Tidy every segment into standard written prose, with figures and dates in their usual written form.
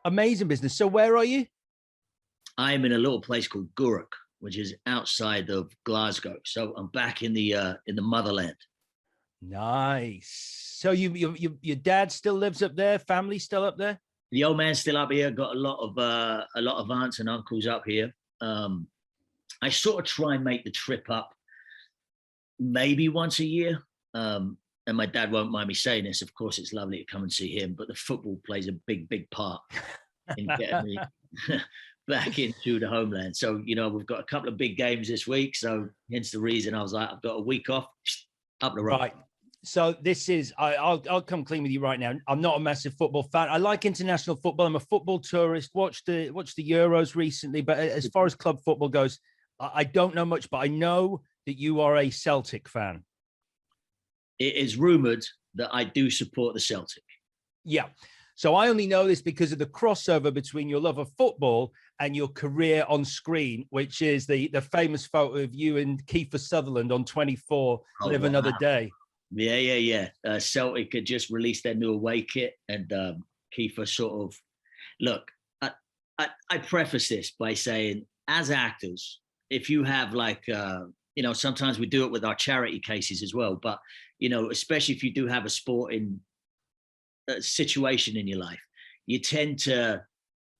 Amazing business. So where are you? I'm in a little place called Guruk, which is outside of Glasgow. So I'm back in the motherland. Nice. So your dad still lives up there? Family still up there? The old man's still up here. Got a lot of aunts and uncles up here. I sort of try and make the trip up maybe once a year. And my dad won't mind me saying this. Of course, it's lovely to come and see him, but the football plays a big part in getting me back into the homeland. So, we've got a couple of big games this week. So hence the reason I was like, I've got a week off, up the road. Right. So this is, I'll come clean with you right now. I'm not a massive football fan. I like international football. I'm a football tourist. Watched the Euros recently, but as far as club football goes, I don't know much, but I know that you are a Celtic fan. It is rumored that I do support the Celtic. Yeah. So I only know this because of the crossover between your love of football and your career on screen, which is the famous photo of you and Kiefer Sutherland on 24, Live Another Day. Yeah. Celtic had just released their new away kit, and Kiefer sort of, look, I preface this by saying, as actors, if you have like, sometimes we do it with our charity cases as well, but, especially if you do have a sporting situation in your life, you tend to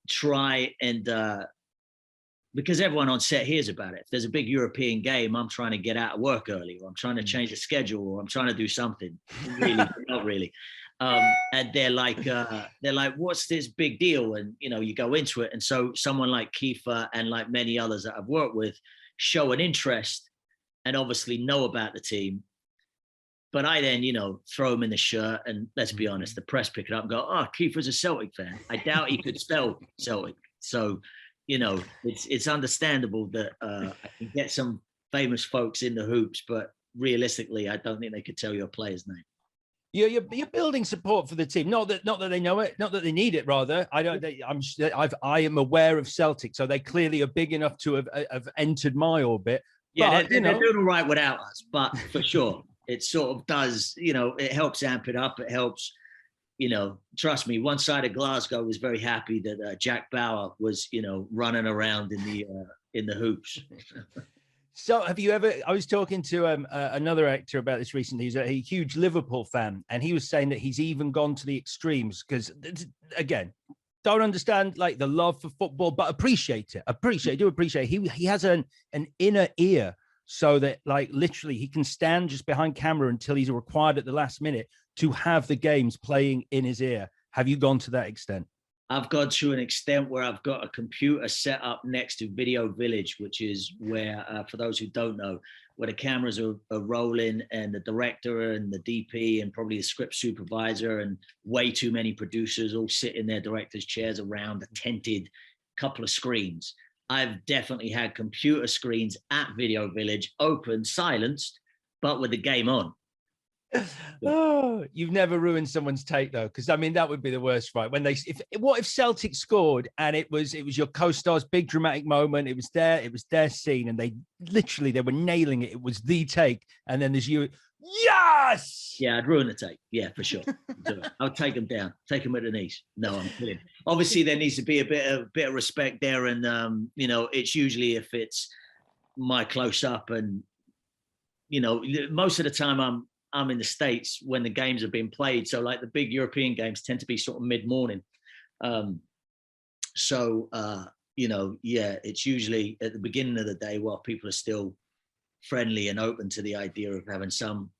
try and, because everyone on set hears about it. If there's a big European game, I'm trying to get out of work early, or I'm trying to change the schedule, or I'm trying to do something. Really, not really. And they're like, what's this big deal? And, you go into it. And so someone like Kiefer and like many others that I've worked with show an interest and obviously know about the team. But I then, throw him in the shirt, and let's be honest, the press pick it up and go, oh, Kiefer's a Celtic fan. I doubt he could spell Celtic. So, it's understandable that I can get some famous folks in the hoops, but realistically, I don't think they could tell you a player's name. You're building support for the team. Not that they know it, not that they need it. Rather, I am aware of Celtic, so they clearly are big enough to have entered my orbit. Yeah, they're doing all right without us, but for sure, it sort of does. It helps amp it up. It helps. Trust me, one side of Glasgow was very happy that Jack Bauer was, running around in the hoops. So have you ever, I was talking to another actor about this recently. He's a huge Liverpool fan, and he was saying that he's even gone to the extremes because, again, don't understand like the love for football, but appreciate it. He has an inner ear, so that like literally he can stand just behind camera until he's required at the last minute to have the games playing in his ear. Have you gone to that extent? I've gone to an extent where I've got a computer set up next to Video Village, which is where, for those who don't know, where the cameras are rolling and the director and the DP and probably the script supervisor and way too many producers all sit in their director's chairs around a tented couple of screens. I've definitely had computer screens at Video Village open, silenced, but with the game on. Oh, you've never ruined someone's take though, because I mean that would be the worst, right? When what if Celtic scored and it was your co-star's big dramatic moment, it was their scene, and they were nailing it. It was the take, and then there's you. Yes. Yeah, I'd ruin the take. Yeah, for sure. I'll take them down, take them at the knees. No, I'm kidding. Obviously, there needs to be a bit of respect there, and it's usually if it's my close up, and most of the time I'm in the States when the games are being played. So like the big European games tend to be sort of mid-morning. It's usually at the beginning of the day while people are still friendly and open to the idea of having some,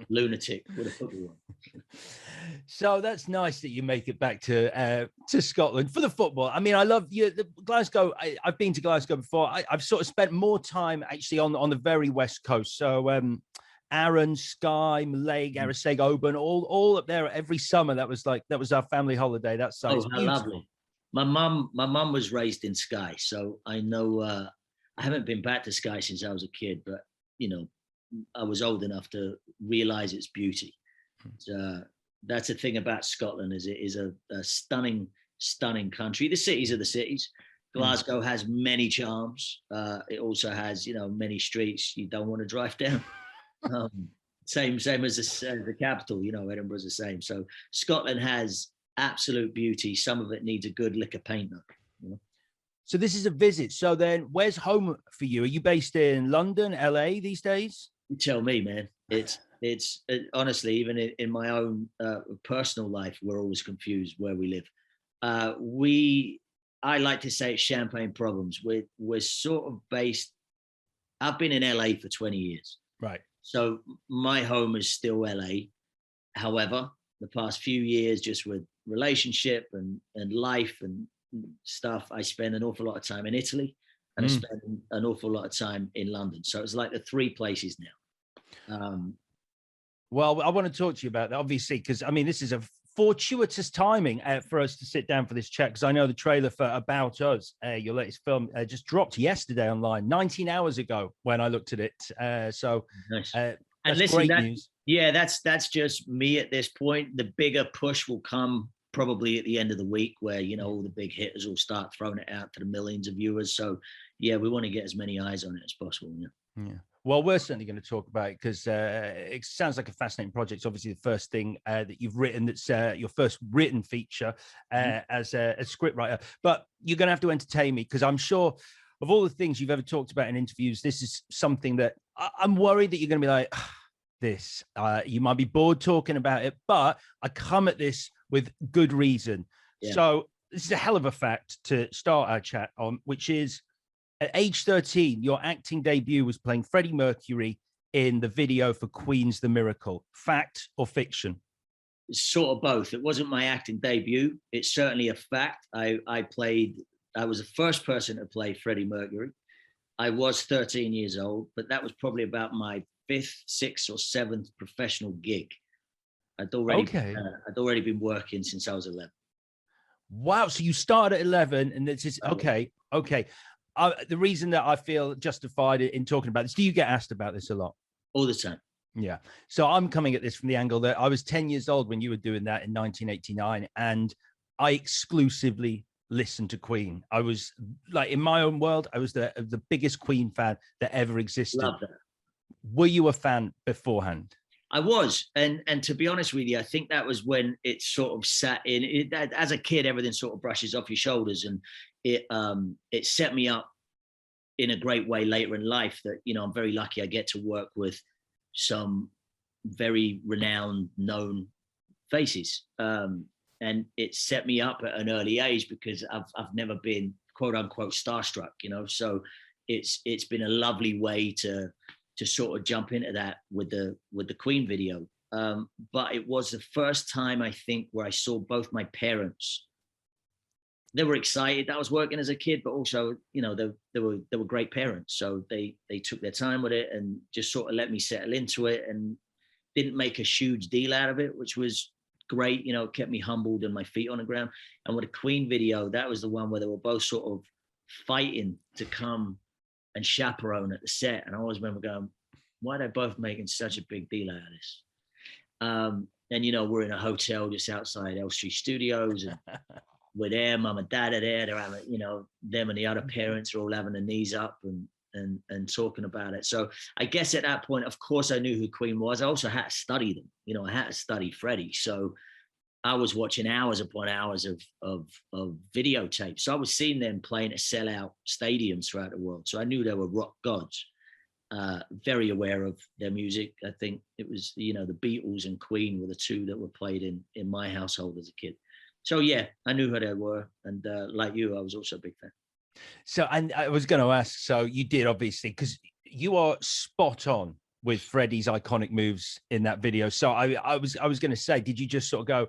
lunatic with a football on. So that's nice that you make it back to Scotland for the football. I mean, I love you. Glasgow. I've been to Glasgow before. I've sort of spent more time actually on the very west coast. So Arran, Skye, Mallaig, Arisaig, Oban, all up there every summer. That was our family holiday. That side. Oh, lovely. My mum was raised in Skye, so I know. I haven't been back to Skye since I was a kid, but I was old enough to realize its beauty. That's the thing about Scotland, is it is a stunning, stunning country. The cities are the cities. Glasgow has many charms. It also has, many streets you don't want to drive down. Same as the capital, Edinburgh's the same. So Scotland has absolute beauty. Some of it needs a good lick of paint, though. So this is a visit. So then where's home for you? Are you based in London, LA these days? You tell me, man. It's honestly, even in my own personal life, we're always confused where we live. I like to say it's champagne problems. We're sort of based. I've been in LA for 20 years. Right. So my home is still LA. However, the past few years, just with relationship and life and stuff, I spend an awful lot of time in Italy, and I spend an awful lot of time in London. So it's like the three places now. Well, I want to talk to you about that, obviously, because I mean, this is a fortuitous timing for us to sit down for this chat, because I know the trailer for About Us, your latest film, just dropped yesterday online, 19 hours ago when I looked at it. So nice. That's and listen, great news. Yeah, that's just me at this point. The bigger push will come probably at the end of the week, where all the big hitters will start throwing it out to the millions of viewers. So yeah, we want to get as many eyes on it as possible. Yeah. Well, we're certainly going to talk about it, because it sounds like a fascinating project. It's obviously the first thing that you've written, that's your first written feature as a scriptwriter. But you're going to have to entertain me, because I'm sure of all the things you've ever talked about in interviews, this is something that I'm worried that you're going to be like, this. You might be bored talking about it, but I come at this with good reason. Yeah. So this is a hell of a fact to start our chat on, which is, at age 13, your acting debut was playing Freddie Mercury in the video for Queen's The Miracle. Fact or fiction? Sort of both. It wasn't my acting debut. It's certainly a fact. I was the first person to play Freddie Mercury. I was 13 years old, but that was probably about my 5th, 6th, or 7th professional gig. I'd already been working since I was 11. Wow. So you started at 11, and this is okay. The reason that I feel justified in talking about this, do you get asked about this a lot? All the time. Yeah. So I'm coming at this from the angle that I was 10 years old when you were doing that in 1989, and I exclusively listened to Queen. I was like, in my own world, I was the biggest Queen fan that ever existed. Love that. Were you a fan beforehand? I was, and to be honest with you, I think that was when it sort of sat in. As a kid, everything sort of brushes off your shoulders, and it set me up in a great way later in life. That I'm very lucky. I get to work with some very renowned, known faces, and it set me up at an early age, because I've never been quote unquote starstruck. So it's been a lovely way to sort of jump into that with the Queen video. But it was the first time, I think, where I saw both my parents. They were excited that I was working as a kid, but also, they were great parents. So they took their time with it and just sort of let me settle into it, and didn't make a huge deal out of it, which was great. It kept me humbled and my feet on the ground. And with the Queen video, that was the one where they were both sort of fighting to come and chaperone at the set. And I always remember going, why are they both making such a big deal out of this? And we're in a hotel just outside Elstree Studios, and we're there, mum and dad are there, they're having, them and the other parents are all having their knees up and talking about it. So I guess at that point, of course, I knew who Queen was. I also had to study them. I had to study Freddie. So I was watching hours upon hours of videotapes. So I was seeing them playing at sellout stadiums throughout the world. So I knew they were rock gods. Very aware of their music. I think it was, the Beatles and Queen were the two that were played in my household as a kid. So yeah, I knew who they were. And like you, I was also a big fan. So, and I was going to ask, so you did, obviously, because you are spot on with Freddie's iconic moves in that video. So I was going to say, did you just sort of go,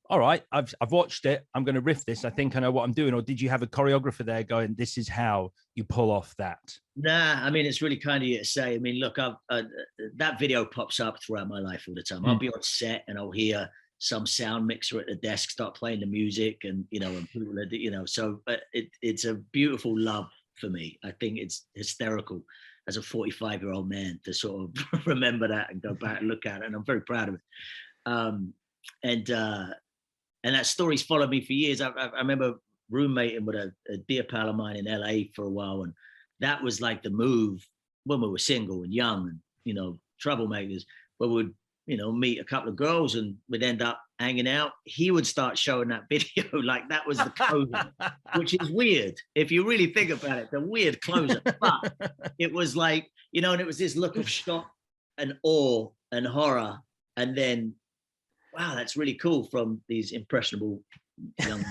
all right, I've watched it, I'm going to riff this, I think I know what I'm doing? Or did you have a choreographer there going, this is how you pull off that? Nah, I mean, it's really kind of you to say. I mean, look, that video pops up throughout my life all the time. I'll be on set and I'll hear some sound mixer at the desk start playing the music, and and people are, so it's a beautiful love for me. I think it's hysterical as a 45-year-old man to sort of remember that and go back and look at it, and I'm very proud of it. And that story's followed me for years. I remember roommating with a dear pal of mine in LA for a while, and that was like the move when we were single and young and troublemakers, where we'd meet a couple of girls and we'd end up hanging out, he would start showing that video like that was the closer, which is weird. If you really think about it, the weird closer. But it was like, and it was this look of shock and awe and horror. And then, wow, that's really cool from these impressionable young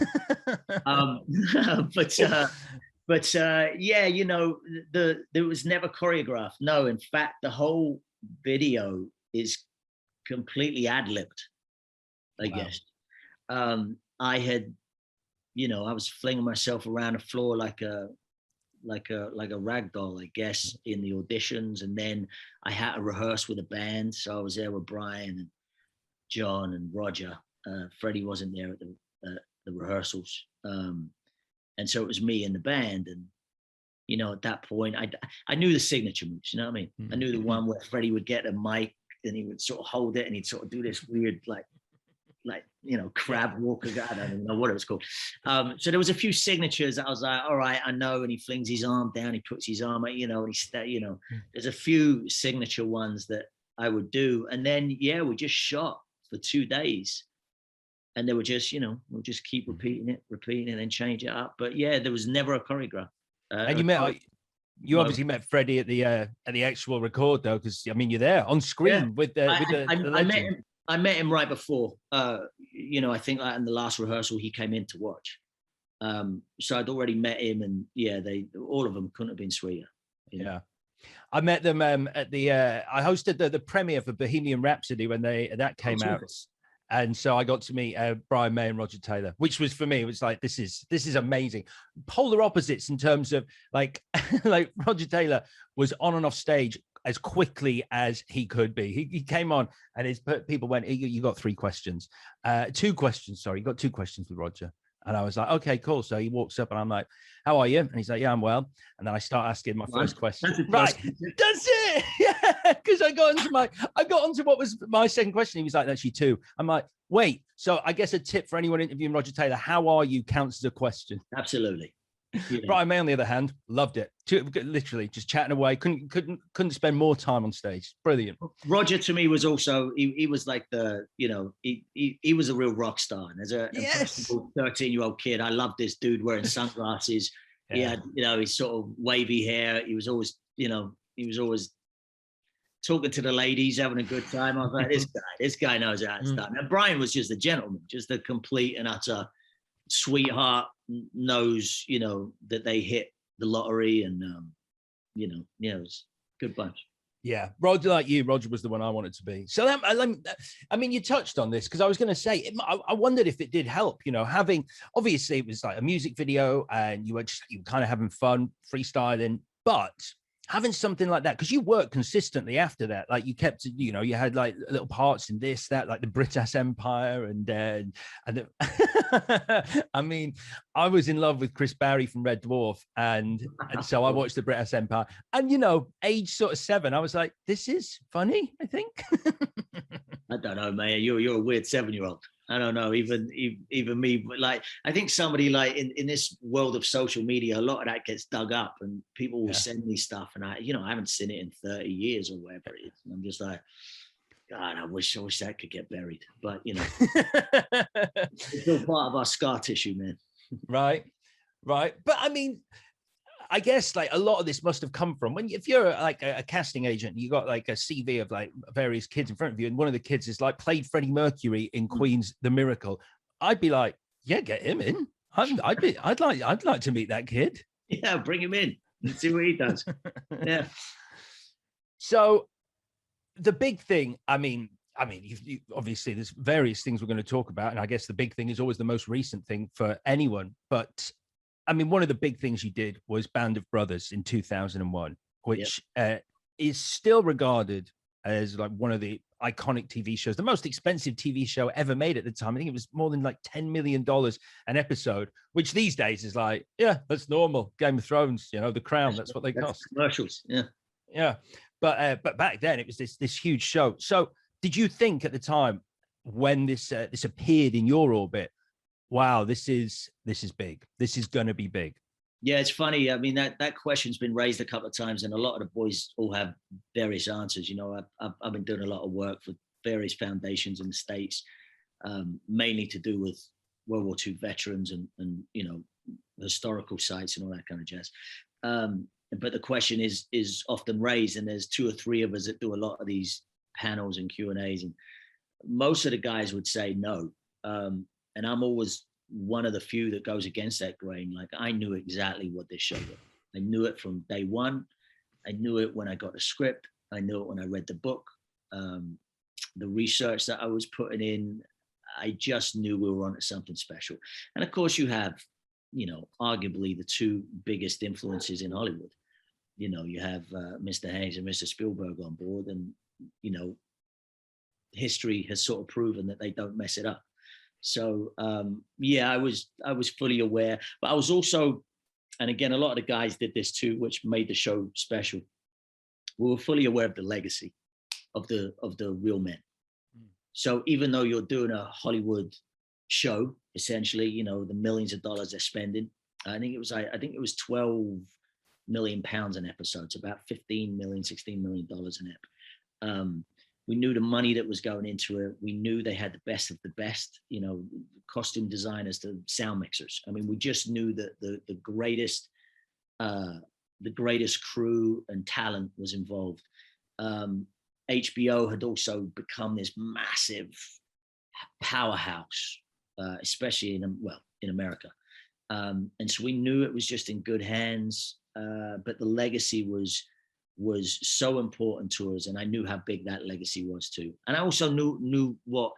but yeah, there was never choreographed. No, in fact, the whole video is completely ad-libbed, I guess. I had, I was flinging myself around the floor like a rag doll, I guess, in the auditions. And then I had to rehearse with a band. So I was there with Brian and John and Roger. Freddie wasn't there at the rehearsals. And so it was me and the band. And, at that point, I knew the signature moves, you know what I mean? I knew the one where Freddie would get a mic and he would sort of hold it and he'd sort of do this weird, like crab walker. I don't even know what it was called. So there was a few signatures that I was like, all right, I know. And he flings his arm down, he puts his arm, and there's a few signature ones that I would do. And then, yeah, we just shot for 2 days. And they were just, we'll just keep repeating it and change it up. But yeah, there was never a choreograph. And you obviously met Freddie at the actual record though, because I mean you're there on screen with the legend. I met him right before. I think like in the last rehearsal he came in to watch. So I'd already met him, and yeah, all of them couldn't have been sweeter. Yeah. I met them at the I hosted the premiere for Bohemian Rhapsody when that came out. And so I got to meet Brian May and Roger Taylor, which was, for me, it was like, this is amazing. Polar opposites in terms of like Roger Taylor was on and off stage as quickly as he could be. He came on and people went, you got 3 questions. 2 questions, sorry. You got 2 questions with Roger. And I was like, okay, cool. So he walks up and I'm like, how are you? And he's like, yeah, I'm well. And then I start asking my first question. Right. That's it. Yeah. Because I got onto what was my second question. He was like, that's you 2. I'm like, wait. So I guess a tip for anyone interviewing Roger Taylor, how are you counts as a question. Absolutely. Brian May, on the other hand, loved it. Literally just chatting away. Couldn't spend more time on stage. Brilliant. Roger to me was also he was like he was a real rock star. And as a 13-year-old kid, I loved this dude wearing sunglasses. Yeah. He had his sort of wavy hair. He was always talking to the ladies, having a good time. I was like, this guy knows how it's done. And Brian was just a gentleman, just a complete and utter sweetheart. Knows that they hit the lottery, and it was a good bunch. Yeah, Roger, like you, Roger was the one I wanted to be. So I mean, you touched on this because I was going to say, I wondered if it did help. Having, obviously it was like a music video and you were kind of having fun freestyling, but having something like that, because you worked consistently after that, like you kept, you had like little parts in this, that, like the British Empire, and I mean, I was in love with Chris Barry from Red Dwarf, and so I watched the British Empire, and age sort of 7, I was like, this is funny, I think. I don't know, man. You're a weird 7-year-old. I don't know, even me, but like, I think somebody like in this world of social media, a lot of that gets dug up and people will send me stuff, and I haven't seen it in 30 years or whatever it is. And I'm just like, God, I wish that could get buried, but it's still part of our scar tissue, man. Right. But I mean, I guess like a lot of this must have come from if you're like a casting agent, you got like a CV of like various kids in front of you, and one of the kids is like played Freddie Mercury in Queen's The Miracle. I'd be like, yeah, get him in. I'd like to meet that kid. Yeah, bring him in and see what he does. Yeah. So the big thing, I mean, you obviously there's various things we're going to talk about, and I guess the big thing is always the most recent thing for anyone, but I mean, one of the big things you did was Band of Brothers in 2001, which is still regarded as like one of the iconic TV shows, the most expensive TV show ever made at the time. I think it was more than like $10 million an episode, which these days is like, yeah, that's normal. Game of Thrones, The Crown, that's what they cost. Commercials, yeah. Yeah. But back then it was this huge show. So did you think at the time when this appeared in your orbit, wow, this is big. This is going to be big. Yeah, it's funny. I mean, that question's been raised a couple of times, and a lot of the boys all have various answers. I've been doing a lot of work for various foundations in the States, mainly to do with World War II veterans and you know, historical sites and all that kind of jazz. But the question is often raised, and there's 2 or 3 of us that do a lot of these panels and Q&As, and most of the guys would say no. And I'm always one of the few that goes against that grain. Like, I knew exactly what this show was. I knew it from day one. I knew it when I got the script. I knew it when I read the book. The research that I was putting in, I just knew we were onto something special. And of course, you have, you know, arguably the 2 biggest influences in Hollywood. You know, you have Mr. Hayes and Mr. Spielberg on board, and, you know, history has sort of proven that they don't mess it up. So yeah, I was fully aware, but I was also, and again, a lot of the guys did this too, which made the show special. We were fully aware of the legacy of the real men. So even though you're doing a Hollywood show, essentially, you know, the millions of dollars they're spending, I think it was 12 million pounds an episode, it's about 15 million, 16 million dollars an ep. We knew the money that was going into it. We knew they had the best of the best, you know, costume designers to sound mixers. I mean, we just knew that the greatest crew and talent was involved. HBO had also become this massive powerhouse, especially in America. And so we knew it was just in good hands, but the legacy was so important to us, and I knew how big that legacy was too. And I also knew what,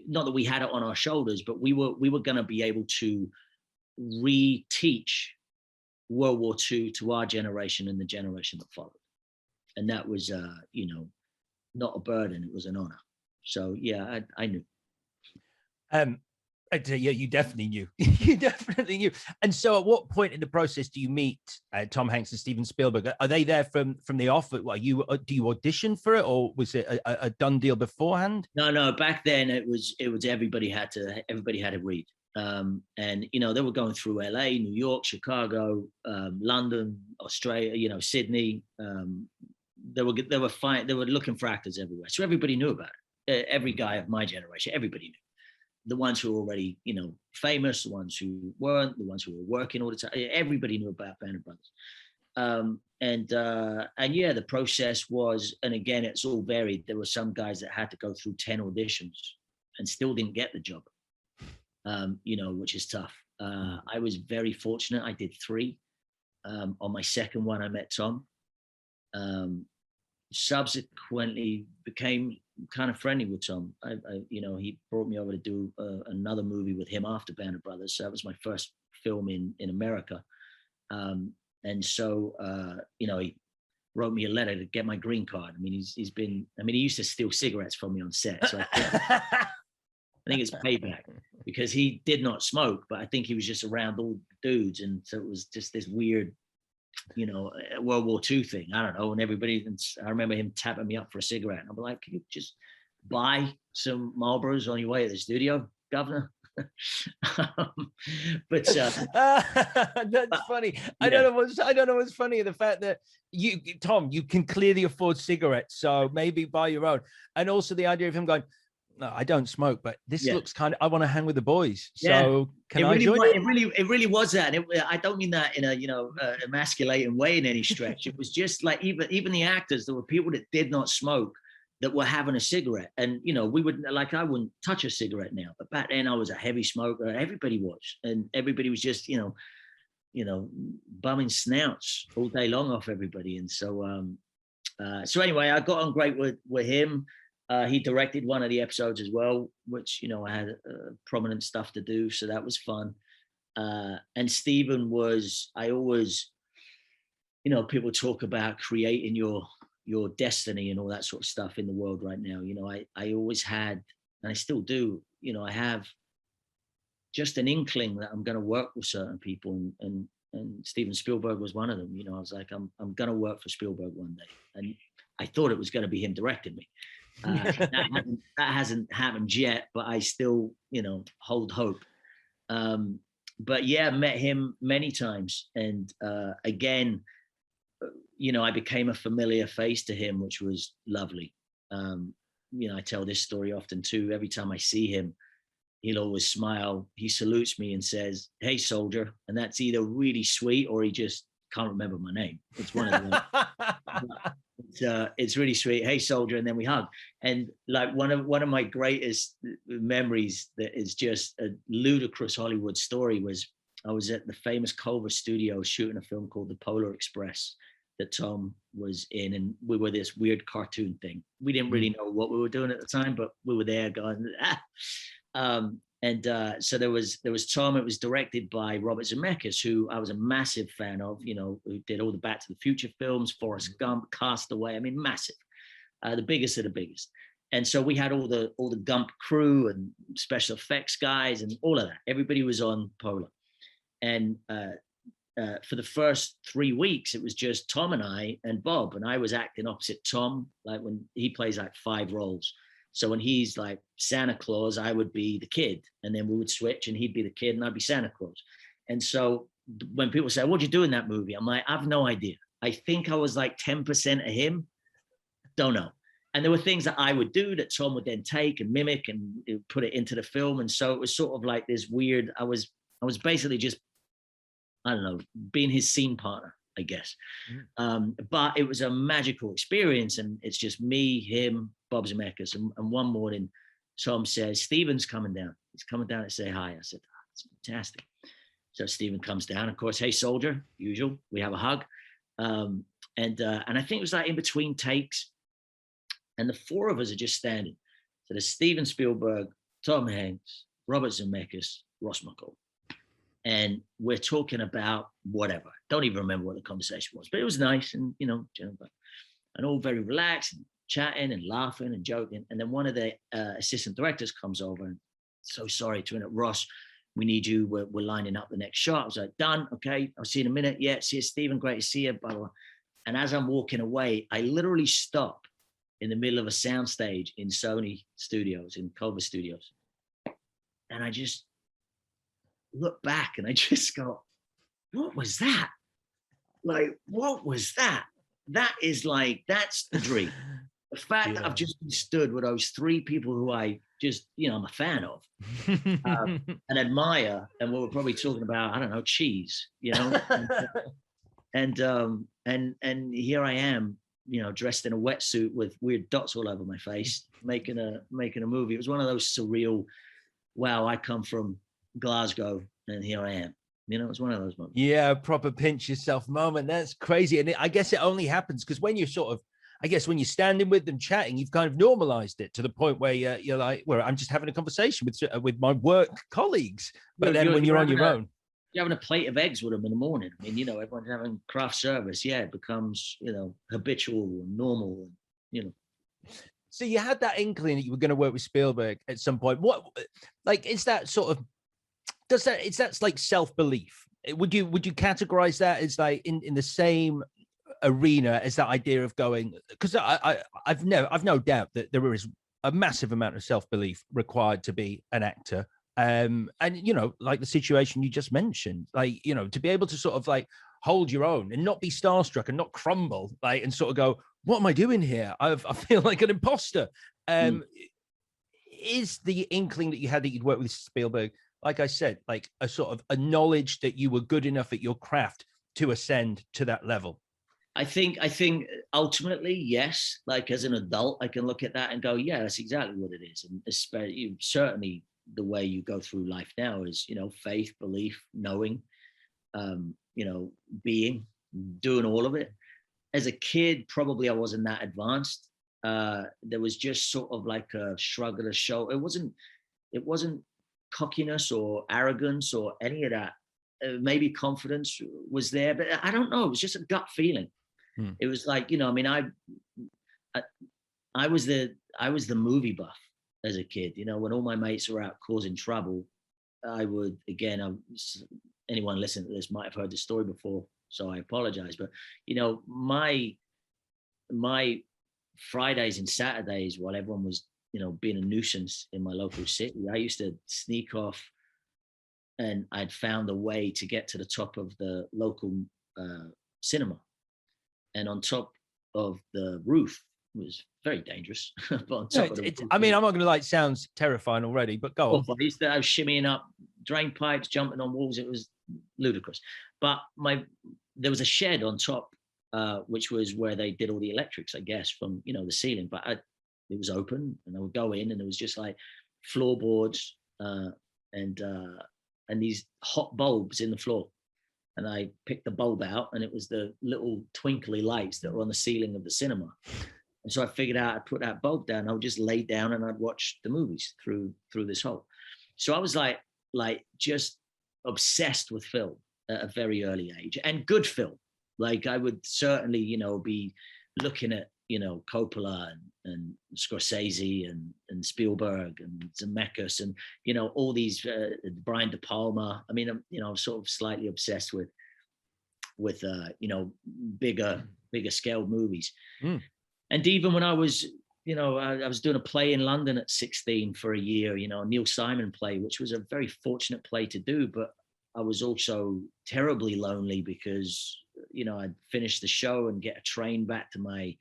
not that we had it on our shoulders, but we were going to be able to re-teach World War II to our generation and the generation that followed. And that was, you know, not a burden; it was an honor. So yeah, I knew. Yeah, you definitely knew. You definitely knew. And so, at what point in the process do you meet Tom Hanks and Steven Spielberg? Are they there from the off? Do you audition for it, or was it a done deal beforehand? No. Back then, it was everybody had to read. And you know, they were going through LA, New York, Chicago, London, Australia, you know, Sydney. They were looking for actors everywhere, so everybody knew about it. Every guy of my generation, everybody knew. The ones who were already, you know, famous, the ones who weren't, the ones who were working all the time. Everybody knew about Band of Brothers. And yeah, the process was, and again, it's all varied. There were some guys that had to go through 10 auditions and still didn't get the job, you know, which is tough. I was very fortunate. I did 3. On my second one, I met Tom. Subsequently became kind of friendly with Tom. You know, he brought me over to do another movie with him after Band of Brothers. So that was my first film in America. And so, you know, he wrote me a letter to get my green card. I mean, he used to steal cigarettes from me on set. So I think it's payback, because he did not smoke, but I think he was just around all dudes. And so it was just this weird, you know, World War II thing. I don't know. And I remember him tapping me up for a cigarette. And I'm like, can you just buy some Marlboros on your way to the studio, Governor? But that's funny. Yeah. I don't know what's funny, the fact that Tom, you can clearly afford cigarettes, so maybe buy your own. And also the idea of him going, no, I don't smoke, but this looks kind of, I want to hang with the boys. So can I join you? It really was that. And I don't mean that in a, you know, emasculating way in any stretch. It was just like, even the actors, there were people that did not smoke that were having a cigarette. And, you know, I wouldn't touch a cigarette now, but back then I was a heavy smoker. Everybody was, and everybody was just, you know, bumming snouts all day long off everybody. And so, so anyway, I got on great with him. He directed one of the episodes as well, which, you know, I had prominent stuff to do. So that was fun. And Steven I always, you know, people talk about creating your destiny and all that sort of stuff in the world right now. You know, I always had, and I still do, you know, I have just an inkling that I'm going to work with certain people, and Steven Spielberg was one of them. You know, I was like, I'm going to work for Spielberg one day. And I thought it was going to be him directing me. That hasn't happened yet, but I still, you know, hold hope. But yeah, met him many times, and again, you know, I became a familiar face to him, which was lovely. I tell this story often too. Every time I see him, he'll always smile. He salutes me and says, "Hey, soldier." And that's either really sweet or he just can't remember my name. It's one of them. It's really sweet. "Hey, soldier." And then we hug. And like one of my greatest memories that is just a ludicrous Hollywood story was I was at the famous Culver studio shooting a film called The Polar Express that Tom was in, and we were this weird cartoon thing. We didn't really know what we were doing at the time, but we were there going, so there was Tom. It was directed by Robert Zemeckis, who I was a massive fan of, who did all the Back to the Future films, Forrest Gump, Castaway. I mean, massive, the biggest of the biggest. And so we had all the Gump crew and special effects guys and all of that. Everybody was on Polar. And for the first 3 weeks, it was just Tom and I and Bob, and I was acting opposite Tom, like when he plays like 5 roles. So when he's like Santa Claus, I would be the kid, and then we would switch and he'd be the kid and I'd be Santa Claus. And so when people say, "What'd you do in that movie?" I'm like, "I've no idea. I think I was like 10% of him. Don't know." And there were things that I would do that Tom would then take and mimic and put it into the film. And so it was sort of like this weird, I was basically just, I don't know, being his scene partner, I guess. But it was a magical experience. And it's just me, him, Bob Zemeckis. And one morning, Tom says, "Steven's coming down. He's coming down to say hi." I said, "Oh, that's fantastic." So Steven comes down. Of course, "Hey, soldier," usual. We have a hug. And I think it was like in between takes. And the 4 of us are just standing. So there's Steven Spielberg, Tom Hanks, Robert Zemeckis, Ross McCall. And we're talking about whatever. Don't even remember what the conversation was, but it was nice and, and all very relaxed and chatting and laughing and joking. And then one of the assistant directors comes over and, "So sorry to interrupt, Ross. We need you. We're lining up the next shot." I was like, "Done. Okay. I'll see you in a minute." "Yeah, see you, Steven. Great to see you." Blah, blah, blah. And as I'm walking away, I literally stop in the middle of a soundstage in Sony Studios, in Culver Studios. And I just look back and I just go, "What was that? Like, what was that?" That is like, that's the dream. The fact that I've just stood with those 3 people who I just, I'm a fan of and admire. And we were probably talking about, I don't know, cheese, and here I am, dressed in a wetsuit with weird dots all over my face, making a movie. It was one of those surreal, wow, I come from Glasgow and here I am. It was one of those moments. Yeah, proper pinch yourself moment. That's crazy. And I guess it only happens because when you're sort of, I guess when you're standing with them chatting, you've kind of normalized it to the point where you're like, well, I'm just having a conversation with my work colleagues. But then when you're on your own, you're having a plate of eggs with them in the morning. I mean, everyone's having craft service. Yeah, it becomes, habitual and normal. So you had that inkling that you were going to work with Spielberg at some point. What, like, is that sort of, that's like self-belief? Would you categorize that as like in the same arena as that idea of going? Because I've no doubt that there is a massive amount of self-belief required to be an actor. And like the situation you just mentioned, like, to be able to sort of like hold your own and not be starstruck and not crumble, like, and sort of go, "What am I doing here? I feel like an imposter." Is the inkling that you had that you'd work with Spielberg, like I said, like a sort of a knowledge that you were good enough at your craft to ascend to that level? I think ultimately, yes. Like as an adult, I can look at that and go, "Yeah, that's exactly what it is." And especially, certainly the way you go through life now is, faith, belief, knowing, being, doing all of it. As a kid, probably I wasn't that advanced. There was just sort of like a shrug of the shoulder. It wasn't cockiness or arrogance or any of that. Maybe confidence was there, but I don't know. It was just a gut feeling. It was like, I mean, I was the movie buff as a kid. When all my mates were out causing trouble, I would, again, anyone listening to this might have heard the story before, so I apologize. But my Fridays and Saturdays, while everyone was being a nuisance in my local city, I used to sneak off, and I'd found a way to get to the top of the local cinema, and on top of the roof was very dangerous. But on No, top of the I mean, I'm not going to lie, it sounds terrifying already, but go on. I was shimmying up drain pipes, jumping on walls. It was ludicrous. But there was a shed on top, which was where they did all the electrics, I guess, from, you know, the ceiling. But it was open, and I would go in, and it was just like floorboards and these hot bulbs in the floor. And I picked the bulb out, and it was the little twinkly lights that were on the ceiling of the cinema. And so I figured out I'd put that bulb down. I would just lay down and I'd watch the movies through this hole. So I was like just obsessed with film at a very early age, and good film. Like I would certainly, you know, be looking at, you know, Coppola and Scorsese and Spielberg and Zemeckis and, you know, all these Brian De Palma. I mean, you know, I'm sort of slightly obsessed with you know, bigger scale movies. And even when I was, you know, I was doing a play in London at 16 for a year, you know, a Neil Simon play, which was a very fortunate play to do. But I was also terribly lonely because, you know, I'd finish the show and get a train back to my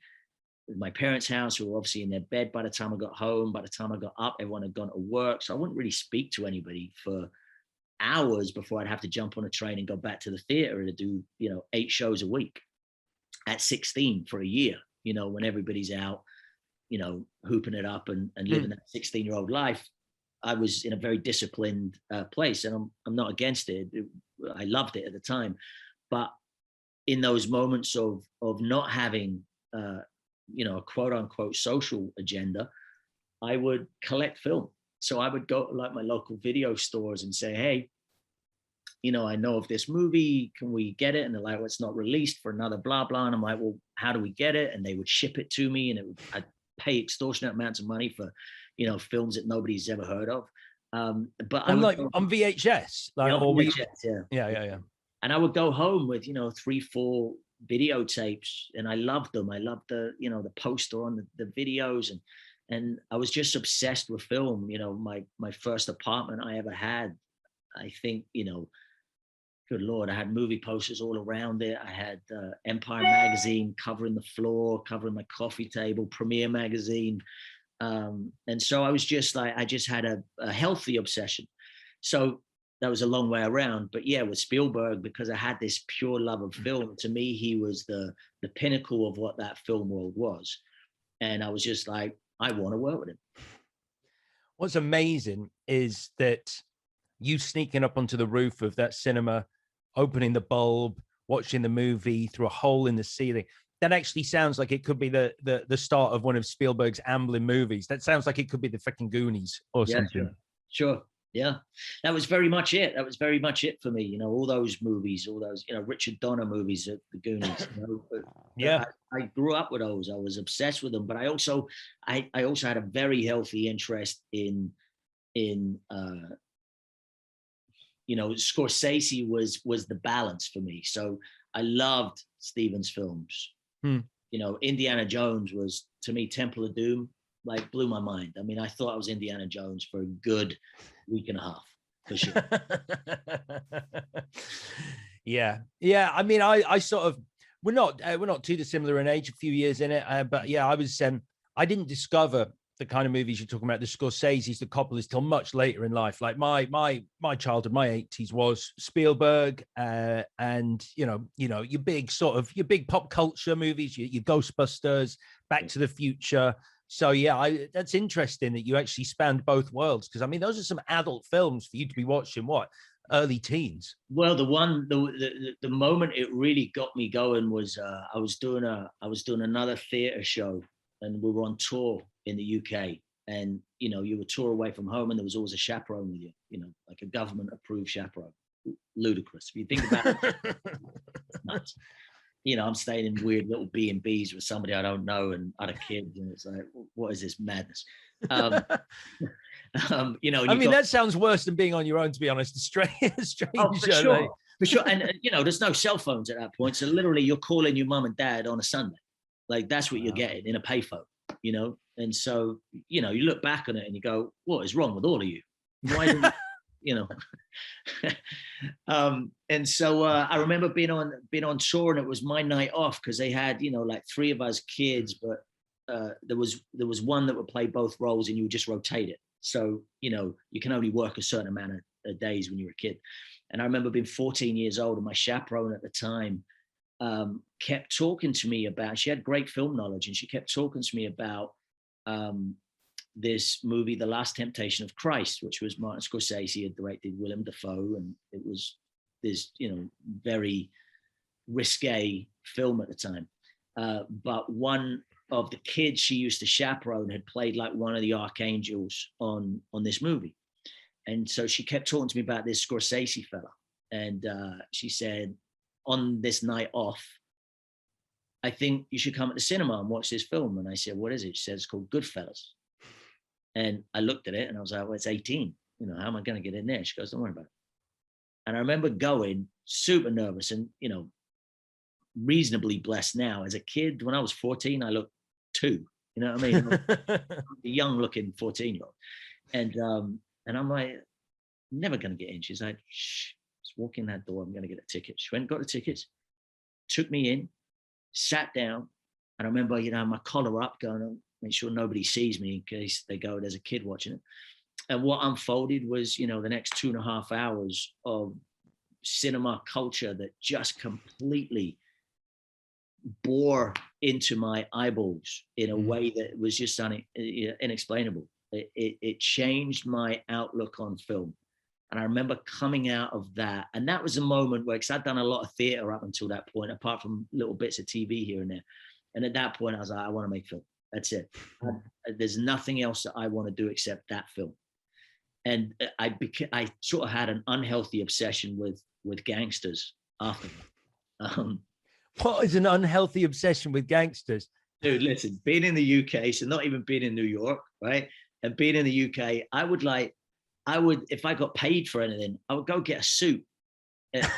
parents' house, who were obviously in their bed by the time I got home. By the time I got up, everyone had gone to work. So I wouldn't really speak to anybody for hours before I'd have to jump on a train and go back to the theater to do, you know, 8 shows a week at 16 for a year, you know, when everybody's out, you know, hooping it up and living that 16-year-old life. I was in a very disciplined place, and I'm not against it. I loved it at the time. But in those moments of not having, you know, a quote unquote social agenda, I would collect film. So I would go to like my local video stores and say, hey, you know, I know of this movie, can we get it? And they're like, well, it's not released for another blah, blah. And I'm like, well, how do we get it? And they would ship it to me, and I'd pay extortionate amounts of money for, you know, films that nobody's ever heard of. But I would like on VHS, like, or VHS, yeah. And I would go home with, you know, 3-4 videotapes, and I loved them. I loved the, you know, the poster on the videos, and I was just obsessed with film. You know, my first apartment I ever had, I think, you know, good Lord, I had movie posters all around it. I had Empire magazine covering the floor, covering my coffee table, Premiere magazine. And so I was just like, I just had a healthy obsession. So that was a long way around. But yeah, with Spielberg, because I had this pure love of film, to me, he was the pinnacle of what that film world was. And I was just like, I want to work with him. What's amazing is that you sneaking up onto the roof of that cinema, opening the bulb, watching the movie through a hole in the ceiling. That actually sounds like it could be the start of one of Spielberg's Amblin movies. That sounds like it could be the freaking Goonies or something. Sure. Yeah, that was very much it. That was very much it for me. You know, all those movies, all those, you know, Richard Donner movies, the Goonies. You know, yeah, I grew up with those. I was obsessed with them. But I also had a very healthy interest in you know, Scorsese was the balance for me. So I loved Stevens films. You know, Indiana Jones was, to me, Temple of Doom, like, blew my mind. I mean, I thought I was Indiana Jones for a good week and a half, for sure. Yeah. I mean, I sort of, we're not too dissimilar in age, a few years in it, but yeah, I didn't discover the kind of movies you're talking about, the Scorseses, the Coppolas, till much later in life. Like my childhood, my 80s was Spielberg, and you know your big pop culture movies, your Ghostbusters, Back to the Future. So yeah, that's interesting that you actually spanned both worlds, because I mean those are some adult films for you to be watching. What, early teens? Well, the moment it really got me going was I was doing another theater show, and we were on tour in the UK, and you know, you were tour away from home, and there was always a chaperone with you, you know, like a government approved chaperone. Ludicrous if you think about it. Nuts. You know, I'm staying in weird little B&Bs with somebody I don't know and other kids, and it's like, what is this madness? You know, I mean, that sounds worse than being on your own, to be honest. Strange. Oh, for sure. For sure. And you know, there's no cell phones at that point, so literally you're calling your mum and dad on a Sunday. Like, that's what you're getting in a payphone, you know? And so, you know, you look back on it and you go, what is wrong with all of you? Why didn't you know? And so I remember being on tour, and it was my night off, because they had, you know, like 3 of us kids, but there was one that would play both roles, and you would just rotate it. So, you can only work a certain amount of days when you're a kid. And I remember being 14 years old, and my chaperone at the time kept talking to me about, she had great film knowledge, and she kept talking to me about this movie, The Last Temptation of Christ, which was Martin Scorsese had directed, Willem Dafoe, and it was this, very risque film at the time. But one of the kids she used to chaperone had played like one of the archangels on this movie. And so she kept talking to me about this Scorsese fella. And she said, on this night off, I think you should come at the cinema and watch this film. And I said, what is it? She said, it's called Goodfellas. And I looked at it and I was like, well, it's 18. How am I going to get in there? She goes, don't worry about it. And I remember going super nervous and, reasonably blessed now. As a kid, when I was 14, I looked 2. You know what I mean? A young looking 14-year-old. And I'm like, never going to get in. She's like, shh, just walk in that door. I'm going to get a ticket. She went and got the tickets, took me in, sat down. And I remember, my collar up, going on, make sure nobody sees me in case they go, there's a kid watching it. And what unfolded was, the next 2.5 hours of cinema culture that just completely bore into my eyeballs in a way that was just inexplainable. It changed my outlook on film. And I remember coming out of that, and that was a moment where, because I'd done a lot of theater up until that point, apart from little bits of TV here and there. And at that point, I was like, I want to make film. That's it. There's nothing else that I want to do except that film. And I sort of had an unhealthy obsession with gangsters after that. What is an unhealthy obsession with gangsters? Dude, listen, being in the UK, so not even being in New York, right? And being in the UK, I would, if I got paid for anything, I would go get a suit. At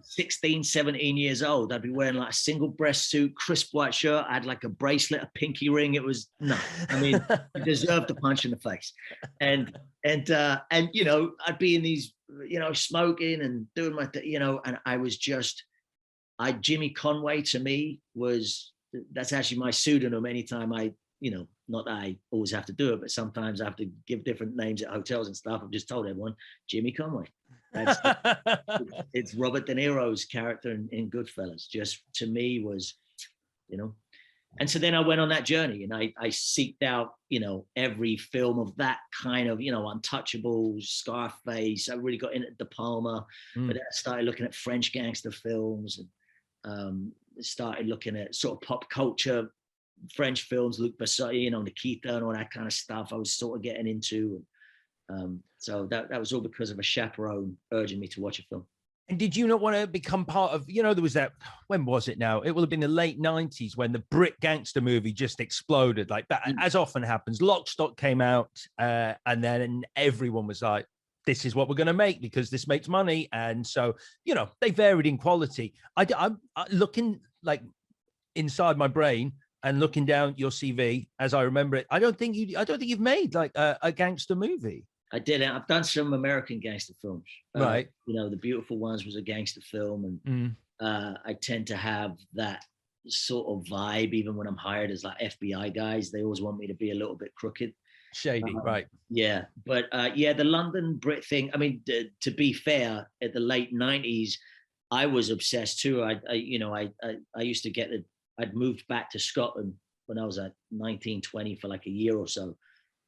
16, 17 years old, I'd be wearing like a single breast suit, crisp white shirt. I had like a bracelet, a pinky ring. It was no, I mean, you deserved a punch in the face. And I'd be in these, smoking and doing my, and I was just, Jimmy Conway to me that's actually my pseudonym. Anytime I, not that I always have to do it, but sometimes I have to give different names at hotels and stuff. I've just told everyone, Jimmy Conway. It's Robert De Niro's character in Goodfellas. Just to me was, and so then I went on that journey and I seeked out, every film of that kind of, Untouchables, Scarface. I really got into De Palma, but then I started looking at French gangster films and started looking at sort of pop culture, French films, Luc Besson, Nikita and all that kind of stuff. I was sort of getting into. So that was all because of a chaperone urging me to watch a film. And did you not want to become part of, there was that, when was it now? It will have been the late 90s when the Brit gangster movie just exploded like that. As often happens, Lock, Stock came out and then everyone was like, this is what we're going to make because this makes money. And so, they varied in quality. I'm looking like inside my brain and looking down your CV as I remember it. I don't think you've made like a gangster movie. I did. I've done some American gangster films. Right. The Beautiful Ones was a gangster film. And I tend to have that sort of vibe, even when I'm hired as like FBI guys, they always want me to be a little bit crooked. Shady, right. Yeah. But the London Brit thing, I mean, to be fair, at the late 90s, I was obsessed too. I used to I'd moved back to Scotland when I was at 19, 20 for like a year or so,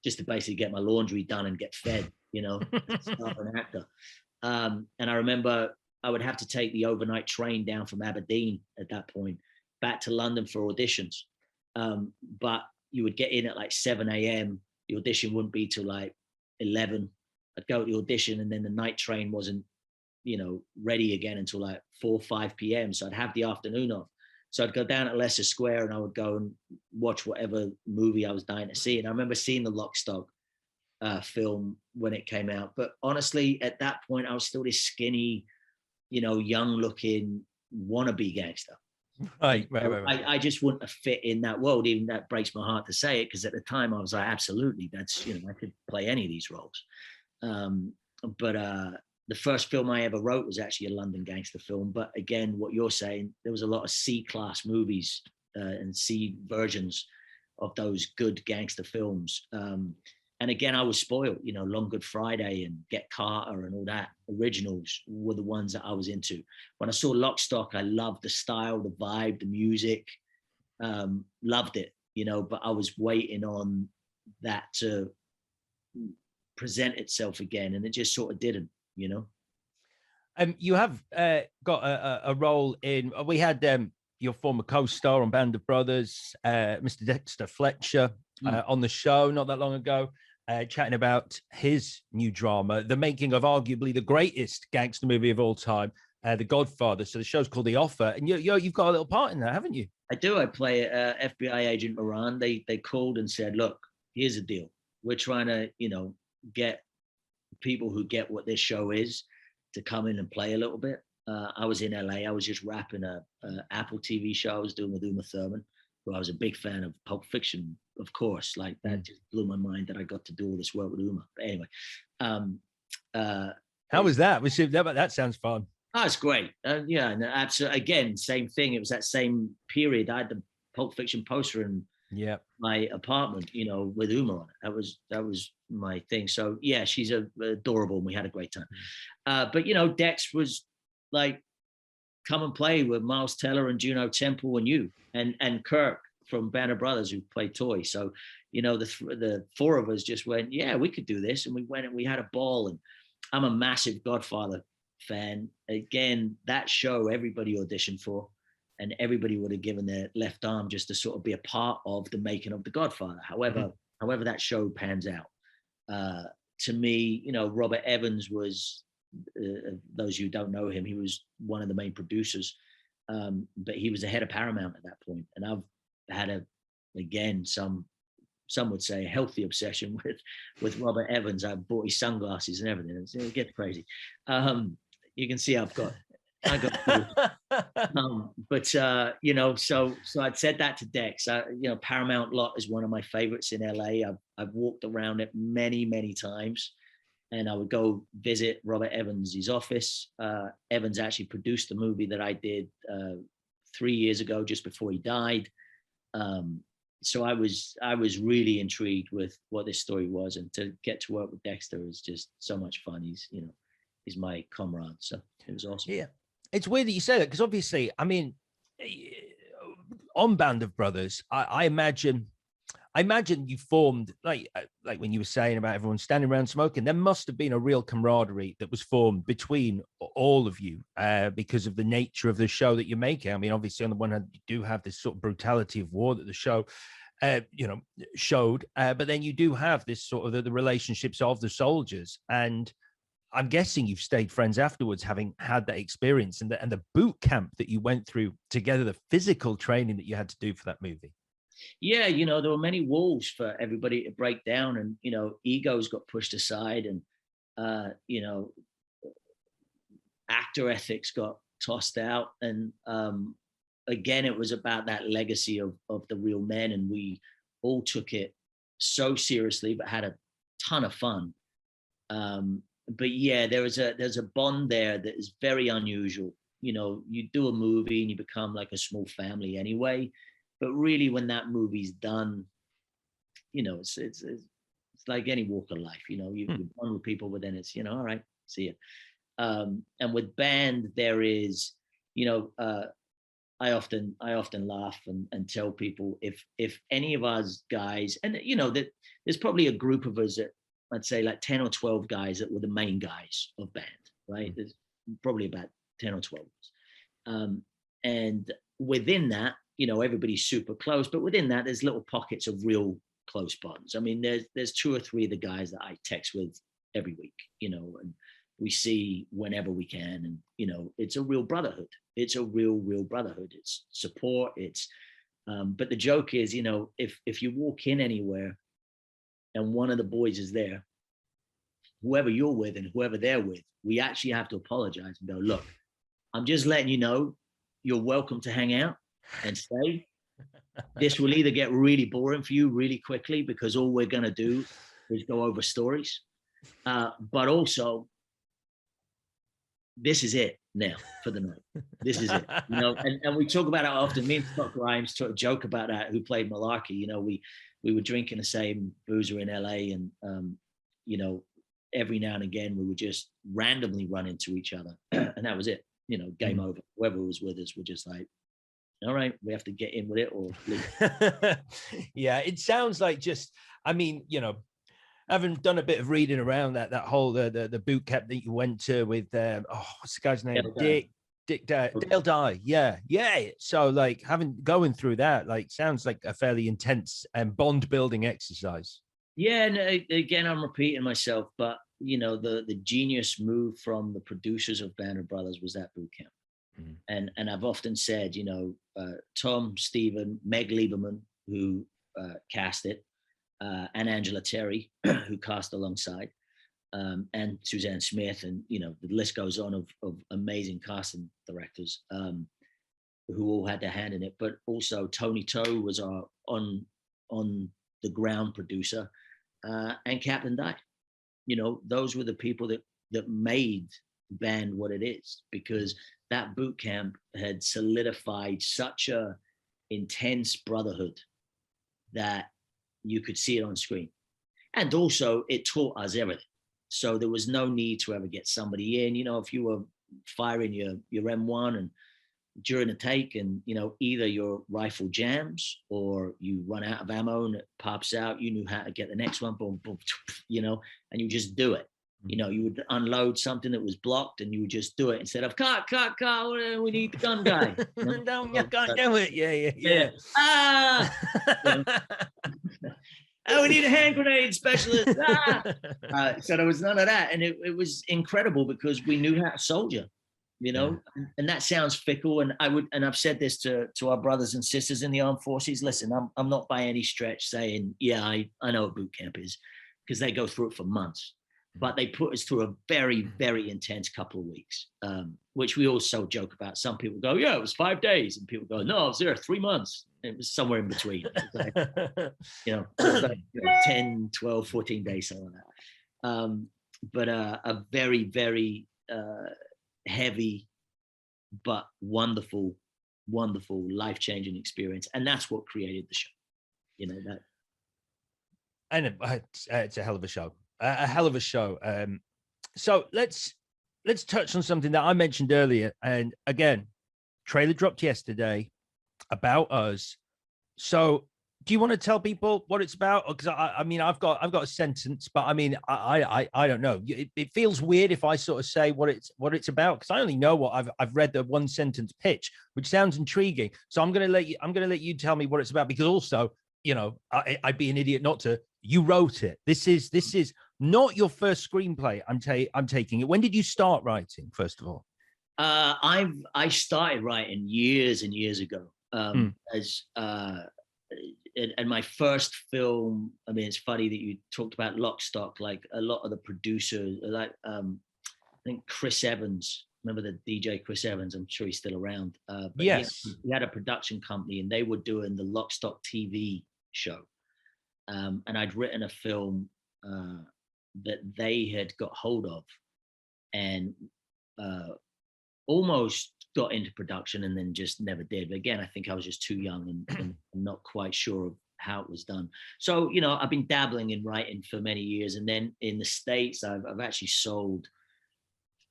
just to basically get my laundry done and get fed, start an actor. And I remember I would have to take the overnight train down from Aberdeen at that point back to London for auditions. But you would get in at like 7 a.m. The audition wouldn't be till like 11. I'd go to the audition and then the night train wasn't, ready again until like 4, 5 p.m. So I'd have the afternoon off. So I'd go down at Leicester Square and I would go and watch whatever movie I was dying to see. And I remember seeing the Lock, Stock film when it came out. But honestly, at that point, I was still this skinny, young looking wannabe gangster. Right. I just wouldn't have fit in that world. Even that breaks my heart to say it, because at the time I was like, absolutely, that's, I could play any of these roles. But the first film I ever wrote was actually a London gangster film. But again, what you're saying, there was a lot of C-class movies and C versions those good gangster films. And again, I was spoiled, you know, Long Good Friday and Get Carter and all that originals were the ones that I was into. When I saw Lock, Stock, I loved the style, the vibe, the music, loved it, you know, but I was waiting on that to present itself again. And it just sort of didn't, you know. You have got a role in, we had your former co-star on Band of Brothers, Mr. Dexter Fletcher, on the show not that long ago, chatting about his new drama, the making of arguably the greatest gangster movie of all time, The Godfather. So the show's called The Offer, and you've got a little part in that, haven't you? I do. I play FBI agent Moran. They called and said, look, here's the deal. We're trying to, you know, get people who get what this show is to come in and play a little bit. I was in LA. I was just wrapping a Apple TV show I was doing with Uma Thurman, who I was a big fan of Pulp Fiction, of course. Like that just blew my mind that I got to do all this work with Uma. But anyway. How was that? That sounds fun. Oh, it's great. Yeah, and absolutely. Again, same thing. It was that same period. I had the Pulp Fiction poster in my apartment, you know, with Uma on it. That was my thing. So yeah, she's adorable, and we had a great time. But you know, Dex was like, come and play with Miles Teller and Juno Temple and you and Kirk from Band of Brothers, who played Toy. So you know, the four of us just went, yeah, we could do this, and we went and we had a ball. And I'm a massive Godfather fan. Again, that show everybody auditioned for, and everybody would have given their left arm just to sort of be a part of the making of The Godfather. However that show pans out. To me, you know, Robert Evans was, those who don't know him, he was one of the main producers, but he was the head of Paramount at that point. And I've had some would say a healthy obsession with Robert Evans. I bought his sunglasses and everything. It gets crazy. You can see I got but you know, so I'd said that to Dex. You know, Paramount lot is one of my favorites in LA. I've walked around it many times, and I would go visit Robert Evans' office. Evans actually produced the movie that I did 3 years ago, just before he died. So I was really intrigued with what this story was, and to get to work with Dexter is just so much fun. He's my comrade, so it was awesome. Yeah, it's weird that you say that, because obviously, I mean, on Band of Brothers, I imagine you formed, like when you were saying about everyone standing around smoking, there must have been a real camaraderie that was formed between all of you because of the nature of the show that you're making. I mean, obviously, on the one hand, you do have this sort of brutality of war that the show, you know, showed, but then you do have this sort of the relationships of the soldiers. And I'm guessing you've stayed friends afterwards, having had that experience, and the boot camp that you went through together, the physical training that you had to do for that movie. Yeah, you know, there were many walls for everybody to break down, and you know, egos got pushed aside, and you know, actor ethics got tossed out, and again, it was about that legacy of the real men, and we all took it so seriously, but had a ton of fun. But yeah, there's a bond there that is very unusual. You know, you do a movie and you become like a small family anyway. But really, when that movie's done, you know, it's like any walk of life. You know, you bond with people, but then it's, you know, all right, see you. And with band, there is, you know, I often laugh and tell people, if any of us guys, and you know, that there's probably a group of us that, I'd say like 10 or 12 guys that were the main guys of band, right? There's probably about 10 or 12. And within that, you know, everybody's super close, but within that, there's little pockets of real close bonds. I mean, there's 2 or 3 of the guys that I text with every week, you know, and we see whenever we can. And, you know, it's a real brotherhood. It's a real brotherhood. It's support. But the joke is, you know, if you walk in anywhere and one of the boys is there, whoever you're with and whoever they're with, we actually have to apologize and go, look, I'm just letting you know, you're welcome to hang out and stay. This will either get really boring for you really quickly, because all we're going to do is go over stories. But also, this is it. now for the night. This is it, you know. And we talk about it often. Me and Scott Grimes sort of joke about that, who played Malarkey. You know, we were drinking the same boozer in LA, and you know, every now and again we would just randomly run into each other, and that was it. You know, game over. Whoever was with us were just like, all right, we have to get in with it or leave. Yeah, it sounds like just, I mean, you know, having done a bit of reading around that whole the boot camp that you went to with what's the guy's name? Dale Dye. Yeah. So like going through that, like sounds like a fairly intense and bond building exercise. Yeah, and again, I'm repeating myself, but you know, the genius move from the producers of Band of Brothers was that boot camp. And I've often said, you know, Tom, Stephen, Meg Lieberman, who cast it, and Angela Terry, who cast alongside, and Suzanne Smith, and you know, the list goes on of amazing casting directors who all had their hand in it. But also Tony Toe was our on the ground producer, and Captain Dye. You know, those were the people that made the band what it is, because that boot camp had solidified such a intense brotherhood that you could see it on screen. And also it taught us everything. So there was no need to ever get somebody in, you know, if you were firing your M1 and during a take, and, you know, either your rifle jams or you run out of ammo and it pops out, you knew how to get the next one, boom, boom, you know, and you just do it. You know, you would unload something that was blocked and you would just do it instead of cut, we need the gun guy. You know? You can't do it. Yeah. You know? Oh, we need a hand grenade specialist. So there was none of that. And it was incredible because we knew how to soldier, you know, and that sounds fickle. And I've said this to our brothers and sisters in the armed forces. Listen, I'm not by any stretch saying, yeah, I know what boot camp is, because they go through it for months. But they put us through a very, very intense couple of weeks, which we also joke about. Some people go, yeah, it was 5 days. And people go, no, I was there 3 months. It was somewhere in between. Like, you know, 10, 12, 14 days, something like that. But a very, very heavy, but wonderful, wonderful, life-changing experience. And that's what created the show. You know, that. And it's a hell of a show. A hell of a show. So let's touch on something that I mentioned earlier. And again, trailer dropped yesterday about us. So do you want to tell people what it's about? Because I mean, I've got a sentence, but I mean, I don't know. It feels weird if I sort of say what it's about, because I only know what I've read the one sentence pitch, which sounds intriguing. So I'm gonna let you tell me what it's about, because also, you know, I'd be an idiot not to. You wrote it. This is not your first screenplay. I'm taking it. When did you start writing, first of all? I started writing years and years ago. And my first film, I mean, it's funny that you talked about Lock, Stock. Like a lot of the producers, like I think Chris Evans. Remember the DJ Chris Evans? I'm sure he's still around. But yes, he had a production company, and they were doing the Lock, Stock TV show. And I'd written a film that they had got hold of, and almost got into production, and then just never did. But again, I think I was just too young and not quite sure of how it was done. So, you know, I've been dabbling in writing for many years, and then in the States, I've actually sold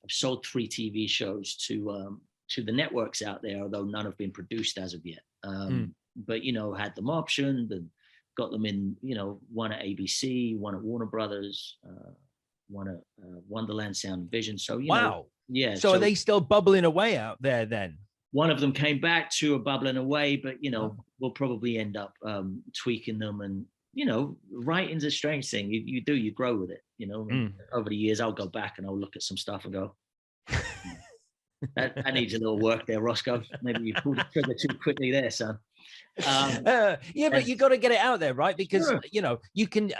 3 TV shows to the networks out there, although none have been produced as of yet. But you know, had them optioned and got them in, you know, one at ABC, one at Warner Brothers, one at Wonderland Sound and Vision. So, you know, yeah. So are they still bubbling away out there then? One of them came back, 2 are bubbling away, but, you know, we'll probably end up tweaking them. And, you know, writing's a strange thing. You grow with it, you know. Over the years, I'll go back and I'll look at some stuff and go, that needs a little work there, Roscoe. Maybe you pulled the trigger too quickly there, son. But you got to get it out there, right? Because sure, you know, you can.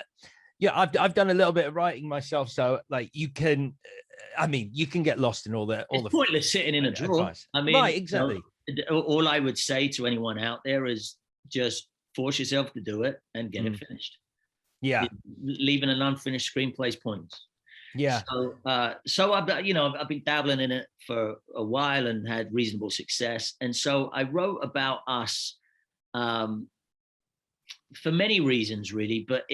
Yeah, I've done a little bit of writing myself, so like you can. I mean, you can get lost in all the pointless sitting in a drawer. Advice. I mean, right, exactly. You know, all I would say to anyone out there is just force yourself to do it and get it finished. Yeah, leaving an unfinished screenplay is pointless. Yeah. So I've been dabbling in it for a while and had reasonable success. And so I wrote about us for many reasons, really. But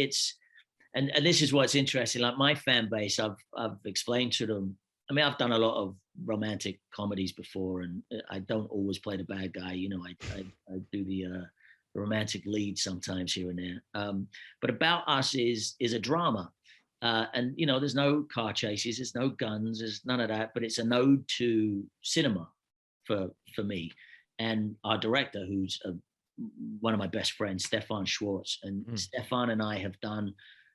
and this is what's interesting. Like my fan base, I've explained to them. I mean, I've done a lot of romantic comedies before, and I don't always play the bad guy. I do the romantic lead sometimes here and there. But About Us is a drama. And there's no car chases, there's no guns, there's none of that, but it's an ode to cinema for me and our director, who's one of my best friends, Stefan Schwartz. And Stefan and I have done,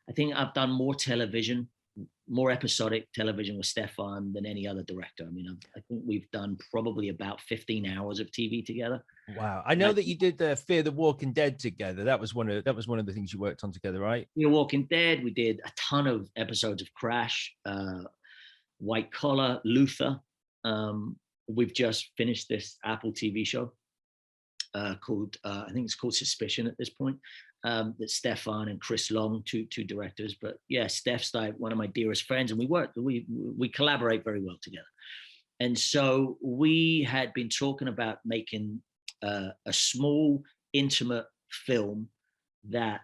I think I've done more television, more episodic television with Stefan than any other director. I mean, I think we've done probably about 15 hours of TV together. Wow. I know that you did the Fear the Walking Dead together. That was one of the things you worked on together, right? Walking Dead. We did a ton of episodes of Crash, White Collar, Luther. We've just finished this Apple TV show called, I think it's called Suspicion at this point. That Stefan and Chris Long, two directors. But yeah, Steph's like one of my dearest friends, and we collaborate very well together. And so we had been talking about making a small, intimate film that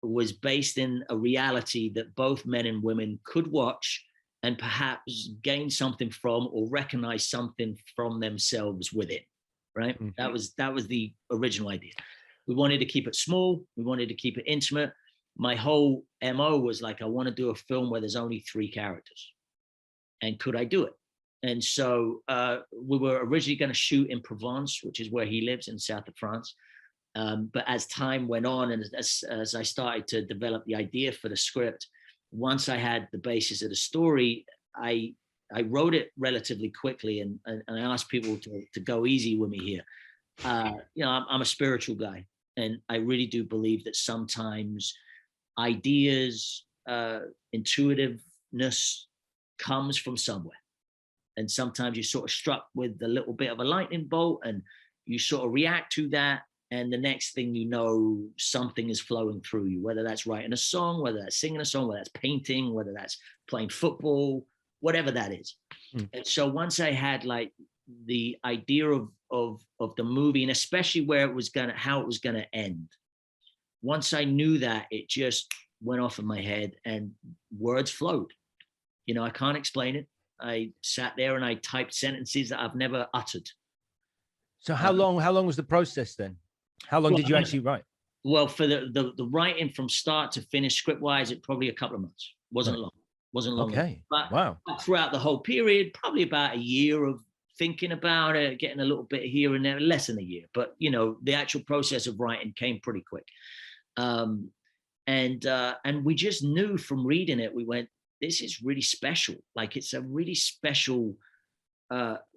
was based in a reality that both men and women could watch and perhaps gain something from, or recognize something from themselves within. Right? Mm-hmm. That was the original idea. We wanted to keep it small. We wanted to keep it intimate. My whole MO was like, I want to do a film where there's only 3 characters. And could I do it? And so we were originally going to shoot in Provence, which is where he lives, in south of France. But as time went on, and as I started to develop the idea for the script, once I had the basis of the story, I wrote it relatively quickly, and I asked people to go easy with me here. I'm a spiritual guy, and I really do believe that sometimes ideas, intuitiveness comes from somewhere. And sometimes you're sort of struck with a little bit of a lightning bolt, and you sort of react to that. And the next thing you know, something is flowing through you, whether that's writing a song, whether that's singing a song, whether that's painting, whether that's playing football, whatever that is. And so once I had like the idea of the movie, and especially how it was gonna end, once I knew that, it just went off in my head and words flowed. I can't explain it. I sat there and I typed sentences that I've never uttered. So how long was the process then? How long did you actually write? Well, for the writing from start to finish, script wise, it probably a couple of months. Wasn't long. Okay. But wow. Throughout the whole period, probably about a year of thinking about it, getting a little bit here and there, less than a year. But the actual process of writing came pretty quick. And we just knew from reading it, we went, this is really special. Like, it's a really special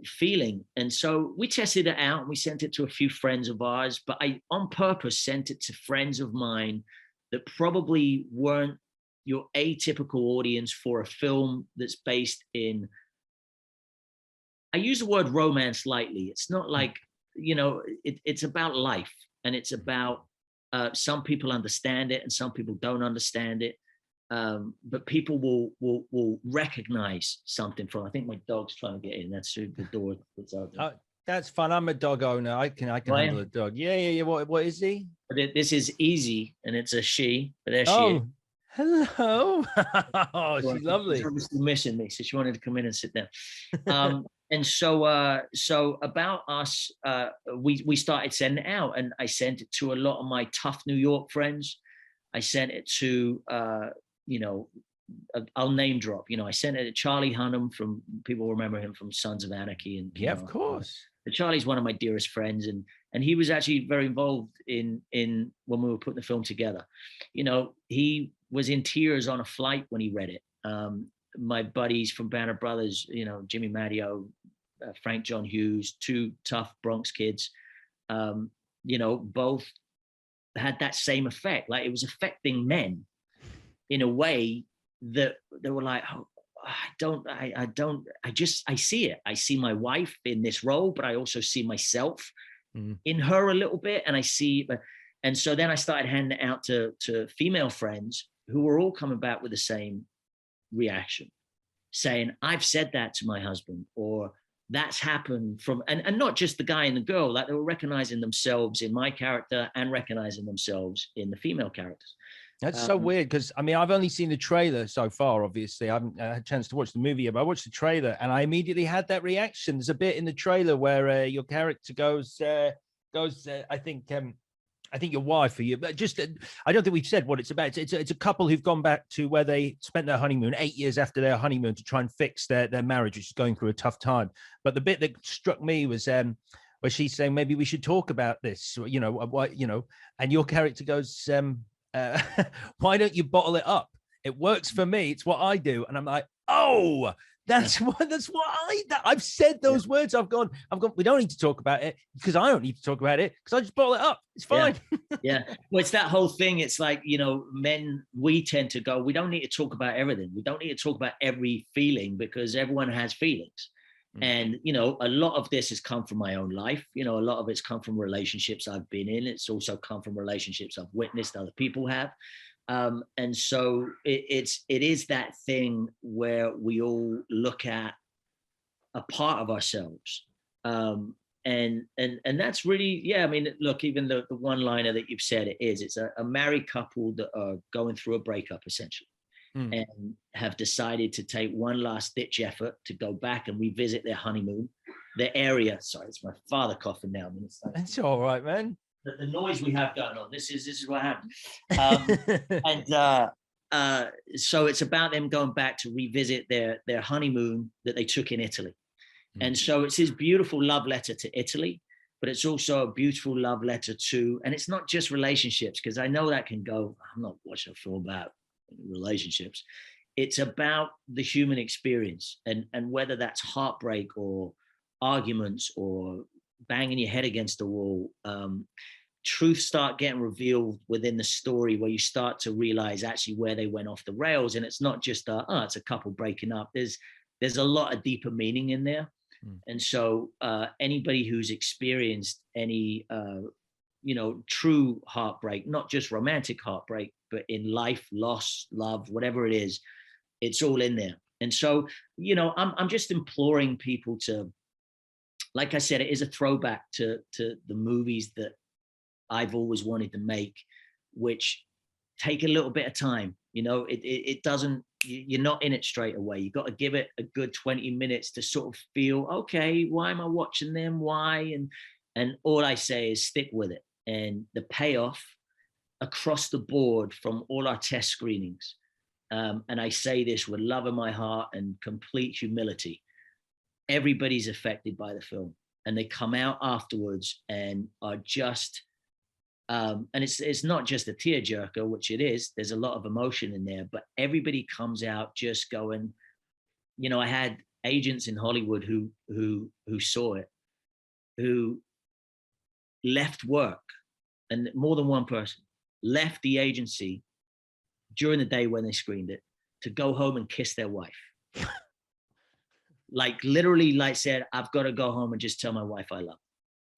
feeling. And so we tested it out and we sent it to a few friends of ours, but I on purpose sent it to friends of mine that probably weren't your atypical audience for a film that's based in, I use the word romance lightly. It's not like, it's about life, and it's about some people understand it and some people don't understand it. But people will recognize something from. I think my dog's trying to get in. That's through the door that's out there. That's fun. I'm a dog owner. I can handle a dog. Yeah. What is he? This is Easy, and it's a she. But there she is. Hello. Oh, she's lovely. She's obviously missing me, so she wanted to come in and sit down. And so About Us, we started sending it out, and I sent it to a lot of my tough New York friends. I sent it to I'll name drop. I sent it to Charlie Hunnam, from people remember him from Sons of Anarchy, and of course. But Charlie's one of my dearest friends, and he was actually very involved in when we were putting the film together. He was in tears on a flight when he read it. My buddies from Banner Brothers, Jimmy Matteo, Frank John Hughes, 2 tough Bronx kids, both had that same effect. Like, it was affecting men in a way that they were like, oh, I see it. I see my wife in this role, but I also see myself in her a little bit. And and so then I started handing it out to female friends who were all coming back with the same reaction. saying, I've said that to my husband, or that's happened from, and not just the guy and the girl, like they were recognizing themselves in my character and recognizing themselves in the female characters. That's so weird, because I mean, I've only seen the trailer so far. Obviously, I haven't had a chance to watch the movie yet, but I watched the trailer and I immediately had that reaction. There's a bit in the trailer where your character goes, I think your wife or you, but just, I don't think we've said what it's about. It's a couple who've gone back to where they spent their honeymoon 8 years after their honeymoon to try and fix their marriage, which is going through a tough time. But the bit that struck me was where she's saying, maybe we should talk about this, you know, what, you know, and your character goes, why don't you bottle it up? It works for me. It's what I do. And I'm like, oh, that's what I've said those words. I've gone, we don't need to talk about it because I don't need to talk about it because I just bottle it up. It's fine. Yeah. Well, it's that whole thing. It's like, you know, men, we tend to go, we don't need to talk about everything. We don't need to talk about every feeling because everyone has feelings. And, you know, a lot of this has come from my own life. You know, a lot of it's come from relationships I've been in. It's also come from relationships I've witnessed other people have. And so it is that thing where we all look at a part of ourselves. And that's really, yeah, I mean, look, even the one-liner that you've said, it's a married couple that are going through a breakup essentially. And have decided to take one last ditch effort to go back and revisit their honeymoon, their area. Sorry, it's my father coughing now. I mean, it's like, that's all right, man. The noise we have going on. This is what happened. So it's about them going back to revisit their honeymoon that they took in Italy. And so it's this beautiful love letter to Italy, but it's also a beautiful love letter to, and it's not just relationships, because I know that can go, I'm not watching a film about relationships. It's about the human experience, and whether that's heartbreak or arguments or banging your head against the wall, truths start getting revealed within the story where you start to realize actually where they went off the rails. And it's not just it's a couple breaking up. There's a lot of deeper meaning in there. And so anybody who's experienced any you know, true heartbreak, not just romantic heartbreak, but in life, loss, love, whatever it is, it's all in there. And so, you know, I'm just imploring people to, like I said, it is a throwback to the movies that I've always wanted to make, which take a little bit of time. You know, it doesn't, you're not in it straight away. You got to give it a good 20 minutes to sort of feel, okay, why am I watching them? Why? And all I say is stick with it. And the payoff across the board from all our test screenings, and I say this with love in my heart and complete humility, everybody's affected by the film, and they come out afterwards and are just, and it's not just a tearjerker, which it is. There's a lot of emotion in there, but everybody comes out just going, you know, I had agents in Hollywood who saw it, who left work, and more than one person left the agency during the day when they screened it to go home and kiss their wife. Like literally, like said, I've got to go home and just tell my wife I love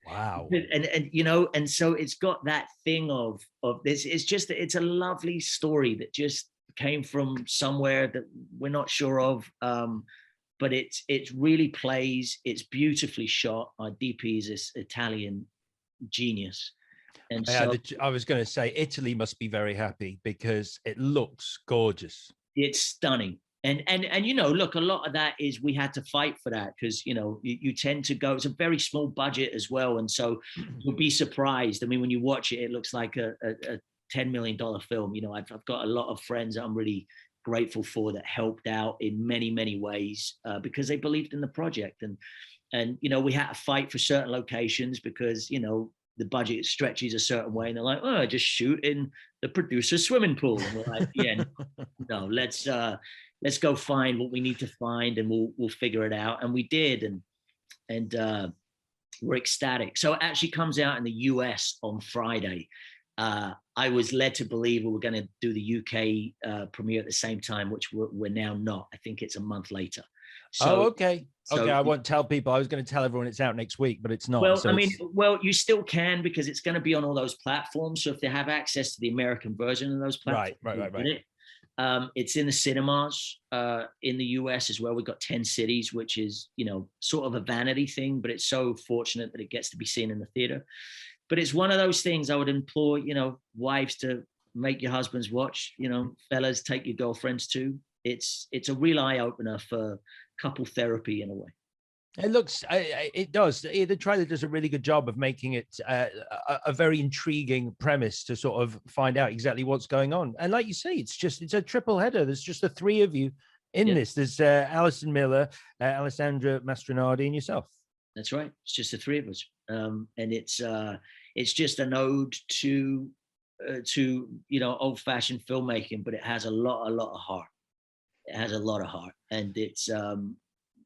her. Wow. And you know, and so it's got that thing of this. It's a lovely story that just came from somewhere that we're not sure of. But it really plays. It's beautifully shot. Our DP is this Italian genius. And yeah, so I was going to say Italy must be very happy because it looks gorgeous. It's stunning. And you know, look, a lot of that is we had to fight for that because, you know, you tend to go, it's a very small budget as well. And so you'll be surprised. I mean, when you watch it, it looks like a $10 million film. You know, I've got a lot of friends that I'm really grateful for that helped out in many, many ways because they believed in the project. And, you know, we had to fight for certain locations because, you know, the budget stretches a certain way and they're like, oh, just shoot in the producer's swimming pool. And we're like, yeah, no, let's go find what we need to find and we'll figure it out. And we did. And we're ecstatic. So it actually comes out in the US on Friday. I was led to believe we were going to do the UK premiere at the same time, which we're now not. I think it's a month later. So, okay. Okay, I won't tell people. I was going to tell everyone it's out next week, but it's not. Well, so I mean, well, you still can because it's going to be on all those platforms. So if they have access to the American version of those platforms, right. It's in the cinemas in the US as well. We've got 10 cities, which is, you know, sort of a vanity thing, but it's so fortunate that it gets to be seen in the theater. But it's one of those things I would implore, you know, wives to make your husbands watch, you know, fellas, take your girlfriends too. It's a real eye opener for couple therapy in a way. It looks, it does. The trailer does a really good job of making it a very intriguing premise to sort of find out exactly what's going on. And like you say, it's a triple header. There's just the three of you in this. There's Alison Miller, Alessandra Mastronardi, and yourself. That's right. It's just the three of us, and it's just an ode to you know, old-fashioned filmmaking, but it has a lot of heart. It has a lot of heart, and it's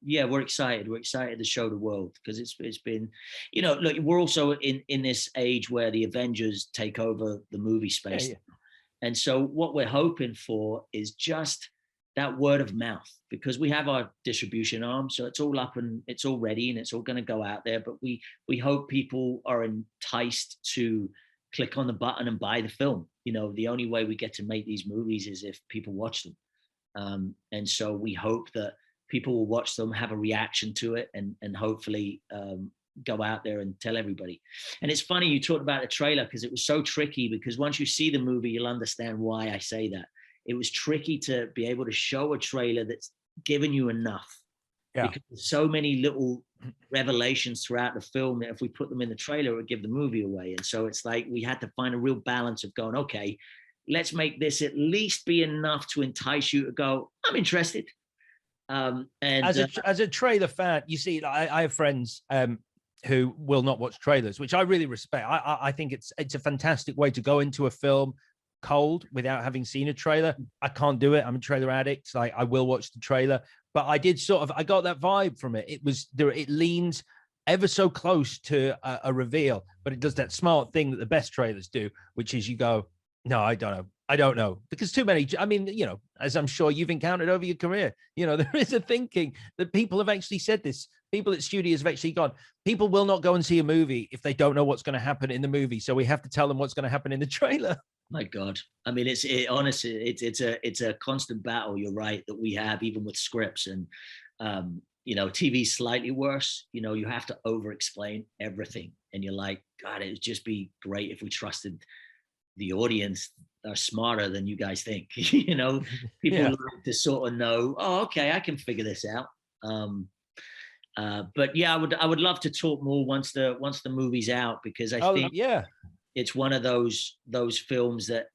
yeah, we're excited. We're excited to show the world because it's been, you know, look, we're also in this age where the Avengers take over the movie space. And so what we're hoping for is just that word of mouth, because we have our distribution arm. So it's all up and it's all ready and it's all going to go out there. But we hope people are enticed to click on the button and buy the film. You know, the only way we get to make these movies is if people watch them. And so we hope that people will watch them, have a reaction to it, and hopefully go out there and tell everybody. And it's funny you talked about the trailer because it was so tricky, because once you see the movie, you'll understand why I say that. It was tricky to be able to show a trailer that's given you enough. Because there's so many little revelations throughout the film that if we put them in the trailer, it would give the movie away. And so it's like we had to find a real balance of going, okay, let's make this at least be enough to entice you to go, I'm interested. And as a trailer fan, you see, I have friends who will not watch trailers, which I really respect. I think it's a fantastic way to go into a film cold without having seen a trailer. I can't do it. I'm a trailer addict. Like, I will watch the trailer, but I got that vibe from it. It leans ever so close to a reveal, but it does that smart thing that the best trailers do, which is you go, no, I don't know. Because too many, I mean, you know, as I'm sure you've encountered over your career, you know, there is a thinking that people have actually said this. People at studios have actually gone, people will not go and see a movie if they don't know what's going to happen in the movie. So we have to tell them what's going to happen in the trailer. My God. I mean, honestly, it's a constant battle. You're right, that we have even with scripts, and, you know, TV's slightly worse. You know, you have to over explain everything. And you're like, God, it would just be great if we trusted the audience are smarter than you guys think. You know, people like to sort of know, oh, okay, I can figure this out. But yeah, I would love to talk more once the movie's out, because I think it's one of those films that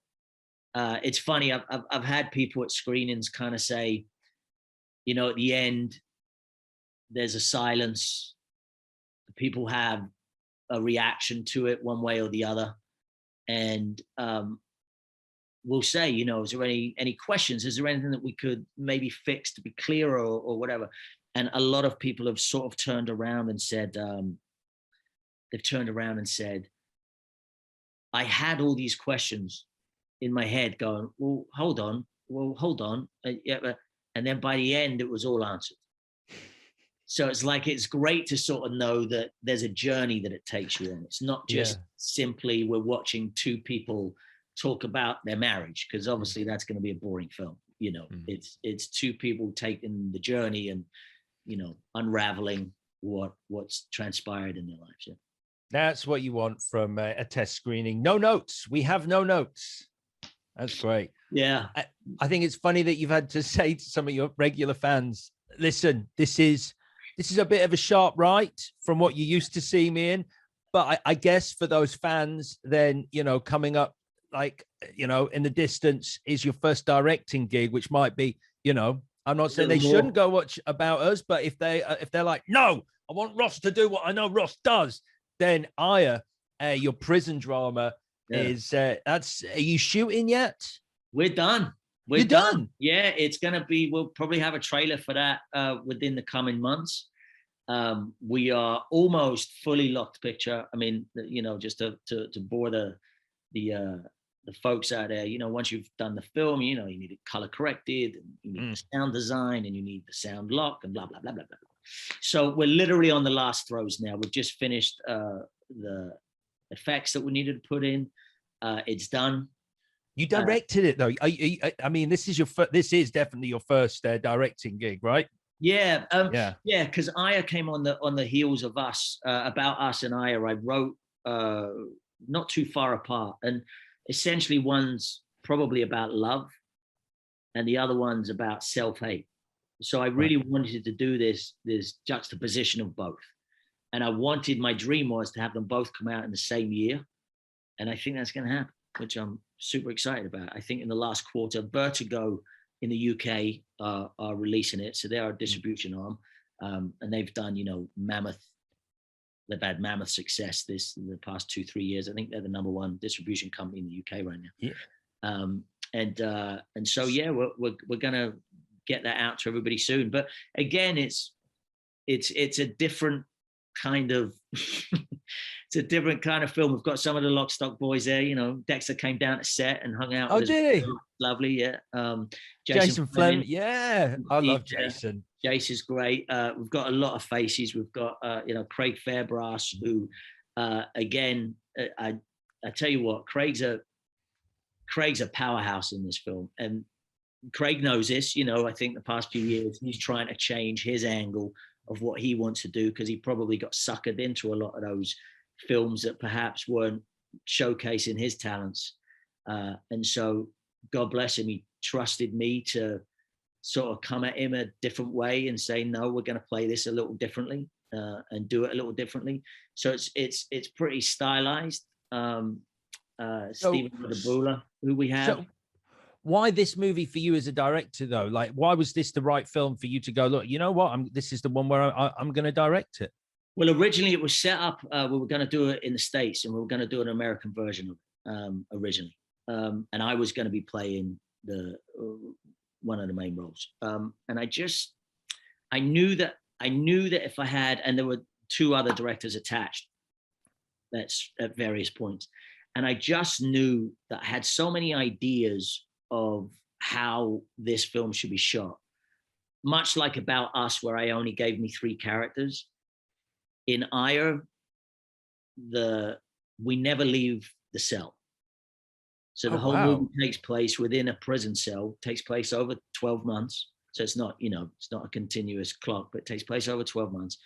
it's funny. I've had people at screenings kind of say, you know, at the end, there's a silence. People have a reaction to it one way or the other. And we'll say, you know, is there any questions? Is there anything that we could maybe fix to be clearer or whatever? And a lot of people have sort of turned around and said, I had all these questions in my head going, well, hold on. And then by the end, it was all answered. So it's like, it's great to sort of know that there's a journey that it takes you on. It's not just simply we're watching two people talk about their marriage, because obviously that's going to be a boring film. You know, it's two people taking the journey and, you know, unraveling what's transpired in their lives. Yeah. That's what you want from a test screening. No notes. We have no notes. That's great. Yeah. I think it's funny that you've had to say to some of your regular fans, listen, this is a bit of a sharp right from what you used to see me in. But I guess for those fans, then, you know, coming up, like, you know, in the distance is your first directing gig, which might be, you know, I'm not saying they shouldn't go watch About Us, but if they're like, no, I want Ross to do what I know Ross does, then Aya, your prison drama is are you shooting yet? We're done. You're done. Yeah, it's gonna be. We'll probably have a trailer for that within the coming months. We are almost fully locked picture. I mean, you know, just to bore the folks out there, you know, once you've done the film, you know, you need it color corrected, and you need the sound design, and you need the sound lock, and blah blah blah blah blah. So we're literally on the last throes now. We've just finished the effects that we needed to put in. It's done. You directed it though. I mean, this is definitely your first directing gig, right? Yeah, Yeah. yeah. Because Aya came on the heels of Us, About Us and Aya. I wrote not too far apart, and essentially one's probably about love, and the other one's about self-hate. So I really wanted to do this juxtaposition of both, and I wanted, my dream was to have them both come out in the same year, and I think that's going to happen, which I'm super excited about. I think in the last quarter, Vertigo in the UK are releasing it, so they're a distribution arm, and they've done, mammoth. They've had mammoth success in the past 2-3 years. I think they're the #1 distribution company in the UK right now. Yeah. And so yeah, we're gonna get that out to everybody soon. But again, it's a different kind of it's a different kind of film. We've got some of the Lock Stock boys there. Dexter came down to set and hung out. Oh, did he? Lovely, yeah. Jason Fleming. Yeah, I love Jason. Jason's great. We've got a lot of faces. We've got Craig Fairbrass, who again, I tell you what, Craig's a powerhouse in this film, and Craig knows this. I think the past few years he's trying to change his angle of what he wants to do, because he probably got suckered into a lot of those films that perhaps weren't showcasing his talents. And so God bless him, he trusted me to sort of come at him a different way and say, no, we're going to play this a little differently, and do it a little differently. So it's pretty stylized. Stephen Adebula, who we have. So why this movie for you as a director, though? Like, why was this the right film for you to go, look, you know what? This is the one where I'm going to direct it? Well, originally it was set up, we were going to do it in the States, and we were going to do an American version of it originally. And I was going to be playing one of the main roles. And I knew that if I had, and there were 2 other directors attached, that's at various points. And I just knew that I had so many ideas of how this film should be shot. Much like About Us, where I only gave me 3 characters. In Aya, we never leave the cell. So the whole movie takes place within a prison cell, takes place over 12 months. So it's not, it's not a continuous clock, but it takes place over 12 months.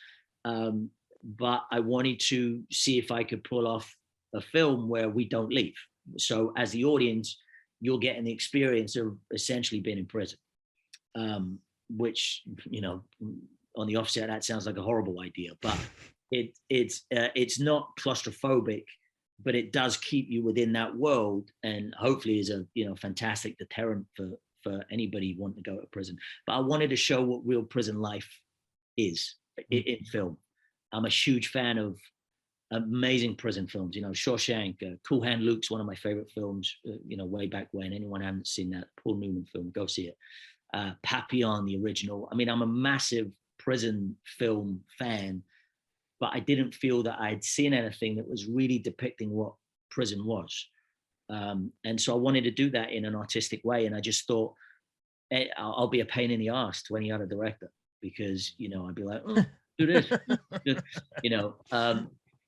But I wanted to see if I could pull off a film where we don't leave. So as the audience, you're getting the experience of essentially being in prison, which, on the offset, that sounds like a horrible idea, but it's not claustrophobic, but it does keep you within that world, and hopefully is a fantastic deterrent for anybody wanting to go to prison. But I wanted to show what real prison life is in film. I'm a huge fan of amazing prison films. Shawshank, Cool Hand Luke's one of my favorite films. Way back when. Anyone hasn't seen that Paul Newman film, go see it. Papillon, the original. I mean, I'm a massive prison film fan, but I didn't feel that I'd seen anything that was really depicting what prison was. And so I wanted to do that in an artistic way. And I just thought, hey, I'll be a pain in the ass to any other director, because, I'd be like, oh, do this,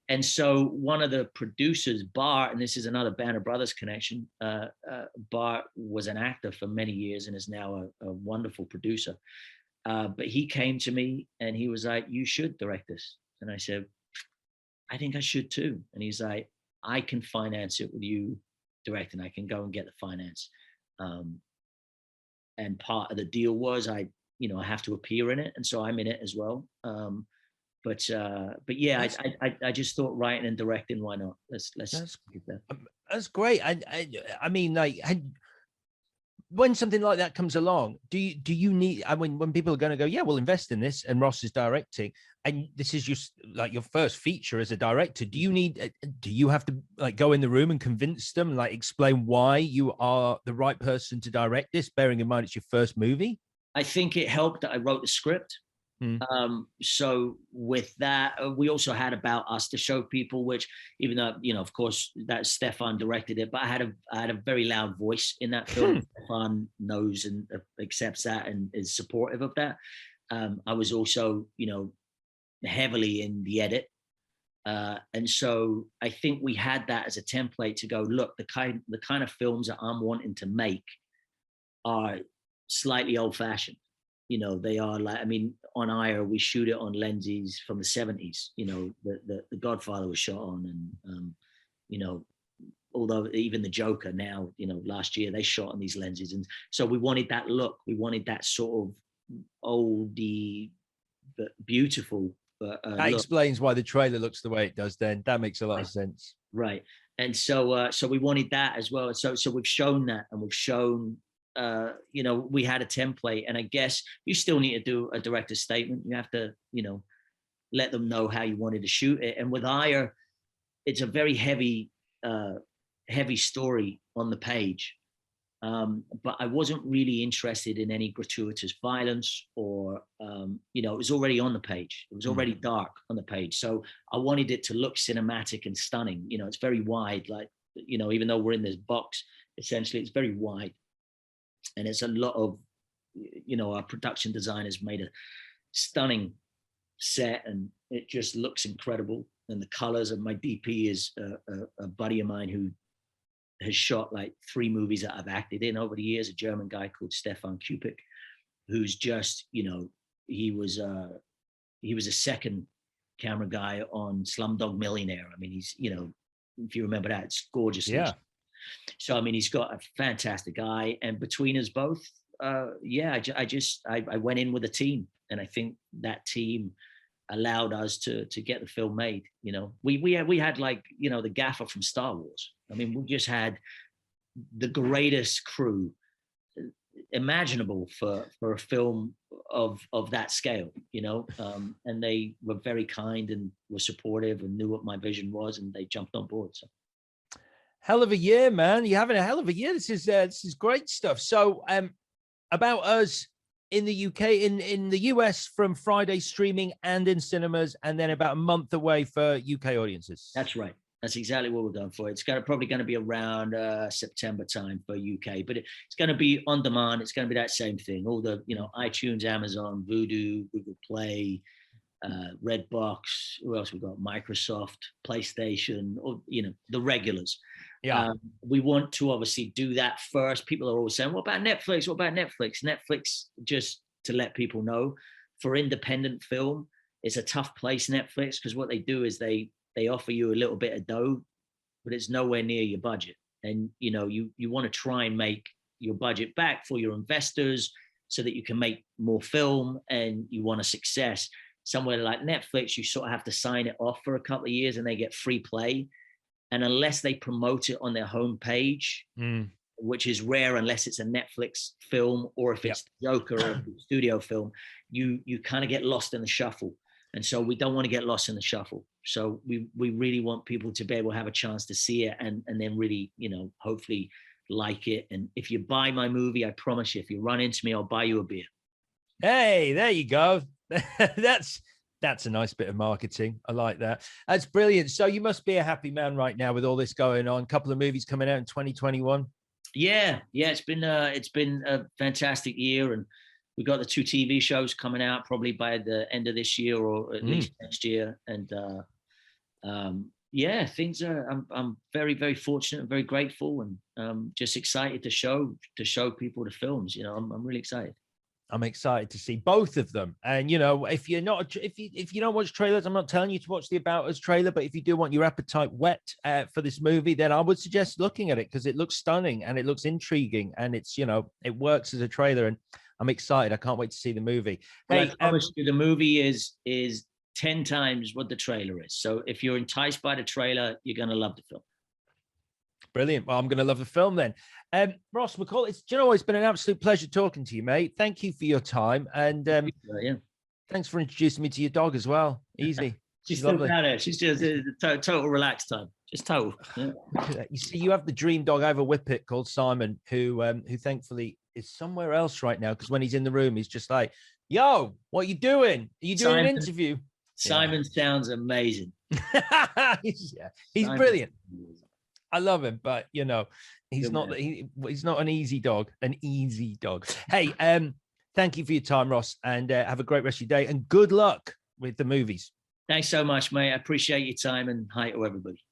and so one of the producers, Bart, and this is another Banner Brothers connection, Bart was an actor for many years and is now a wonderful producer. But he came to me and he was like, you should direct this. And I said, I think I should too. And he's like, I can finance it with you directing. I can go and get the finance. And part of the deal was I have to appear in it. And so I'm in it as well. But yeah, I just thought writing and directing, why not? Let's get that. That's great. I mean, like, when something like that comes along, do you need? I mean, when people are going to go, yeah, we'll invest in this, and Ross is directing, and this is your first feature as a director. Do you have to like go in the room and convince them, like explain why you are the right person to direct this, bearing in mind it's your first movie? I think it helped that I wrote the script. So with that, we also had About Us to show people, which, even though, of course that Stefan directed it, but I had a very loud voice in that film. Stefan knows and accepts that and is supportive of that. I was also, heavily in the edit. And so I think we had that as a template to go, look, the kind of films that I'm wanting to make are slightly old fashioned. You know, they are like, I mean, on IRA, we shoot it on lenses from the 70s, you know, the Godfather was shot on, and, you know, although even the Joker now, you know, last year they shot on these lenses. And so we wanted that look. We wanted that sort of oldie, but beautiful. That look. explains why the trailer looks the way it does then. That makes a lot of sense. Right. And so so we wanted that as well. So we've shown that, and we've shown, you know, we had a template, and I guess you still need to do a director's statement. You have to, you know, let them know how you wanted to shoot it. And with Ire, it's a very heavy story on the page. But I wasn't really interested in any gratuitous violence or, you know, it was already on the page. It was already dark on the page. So I wanted it to look cinematic and stunning. You know, it's very wide, like, you know, even though we're in this box, essentially it's very wide. And it's a lot of, you know, our production designers made a stunning set, and it just looks incredible. And the colors, and my DP is a buddy of mine who has shot like 3 movies that I've acted in over the years, a German guy called Stefan Kupik, who's just, you know, he was a second camera guy on Slumdog Millionaire. I mean, he's, you know, if you remember that, it's gorgeous. Yeah. So, I mean, he's got a fantastic eye, and between us both, yeah, I went in with a team, and I think that team allowed us to get the film made. You know, we had like, you know, the gaffer from Star Wars. I mean, we just had the greatest crew imaginable for a film of that scale, you know, and they were very kind and were supportive and knew what my vision was, and they jumped on board. So. Hell of a year, man. You're having a hell of a year. This is great stuff. So about us in the UK, in the US, from Friday streaming and in cinemas, and then about a month away for UK audiences. That's right. That's exactly what we're going for. It's probably going to be around September time for UK, but it's going to be on demand. It's going to be that same thing. All the, you know, iTunes, Amazon, Vudu, Google Play, Redbox. Who else we got? Microsoft, PlayStation, or, you know, the regulars. Yeah. We want to obviously do that first. People are always saying, what about Netflix? What about Netflix? Netflix, just to let people know, for independent film, it's a tough place, Netflix, because what they do is they offer you a little bit of dough, but it's nowhere near your budget. And, you know, you want to try and make your budget back for your investors so that you can make more film, and you want a success. Somewhere like Netflix, you sort of have to sign it off for a couple of years and they get free play. And unless they promote it on their homepage, which is rare unless it's a Netflix film, or if it's Joker or a studio film, you kind of get lost in the shuffle. And so we don't want to get lost in the shuffle. So we really want people to be able to have a chance to see it, and then really, you know, hopefully like it. And if you buy my movie, I promise you, if you run into me, I'll buy you a beer. Hey, there you go. That's a nice bit of marketing. I like that. That's brilliant. So you must be a happy man right now with all this going on. A couple of movies coming out in 2021. Yeah. It's been a fantastic year, and we've got the 2 TV shows coming out probably by the end of this year, or at least next year. And yeah, things are. I'm very, very fortunate and very grateful, and just excited to show people the films. You know, I'm really excited. I'm excited to see both of them. And, you know, if you don't watch trailers, I'm not telling you to watch the About Us trailer, but if you do want your appetite whet for this movie, then I would suggest looking at it, because it looks stunning and it looks intriguing, and it's, you know, it works as a trailer, and I'm excited. I can't wait to see the movie. Well, hey, I promise you, the movie is 10 times what the trailer is. So if you're enticed by the trailer, you're going to love the film. Brilliant. Well, I'm going to love the film then. Ross McCall, it's been an absolute pleasure talking to you, mate. Thank you for your time. And thanks for introducing me to your dog as well. Easy. She's still down there. She's just total relaxed time. Just total. Yeah. You see, you have the dream dog. I have a whippet called Simon, who thankfully is somewhere else right now, because when he's in the room, he's just like, yo, what are you doing? Are you doing an interview? Simon sounds amazing. He's brilliant. I love him, but you know, he's not an easy dog. Hey, thank you for your time, Ross, and have a great rest of your day, and good luck with the movies. Thanks so much, mate. I appreciate your time, and hi to everybody.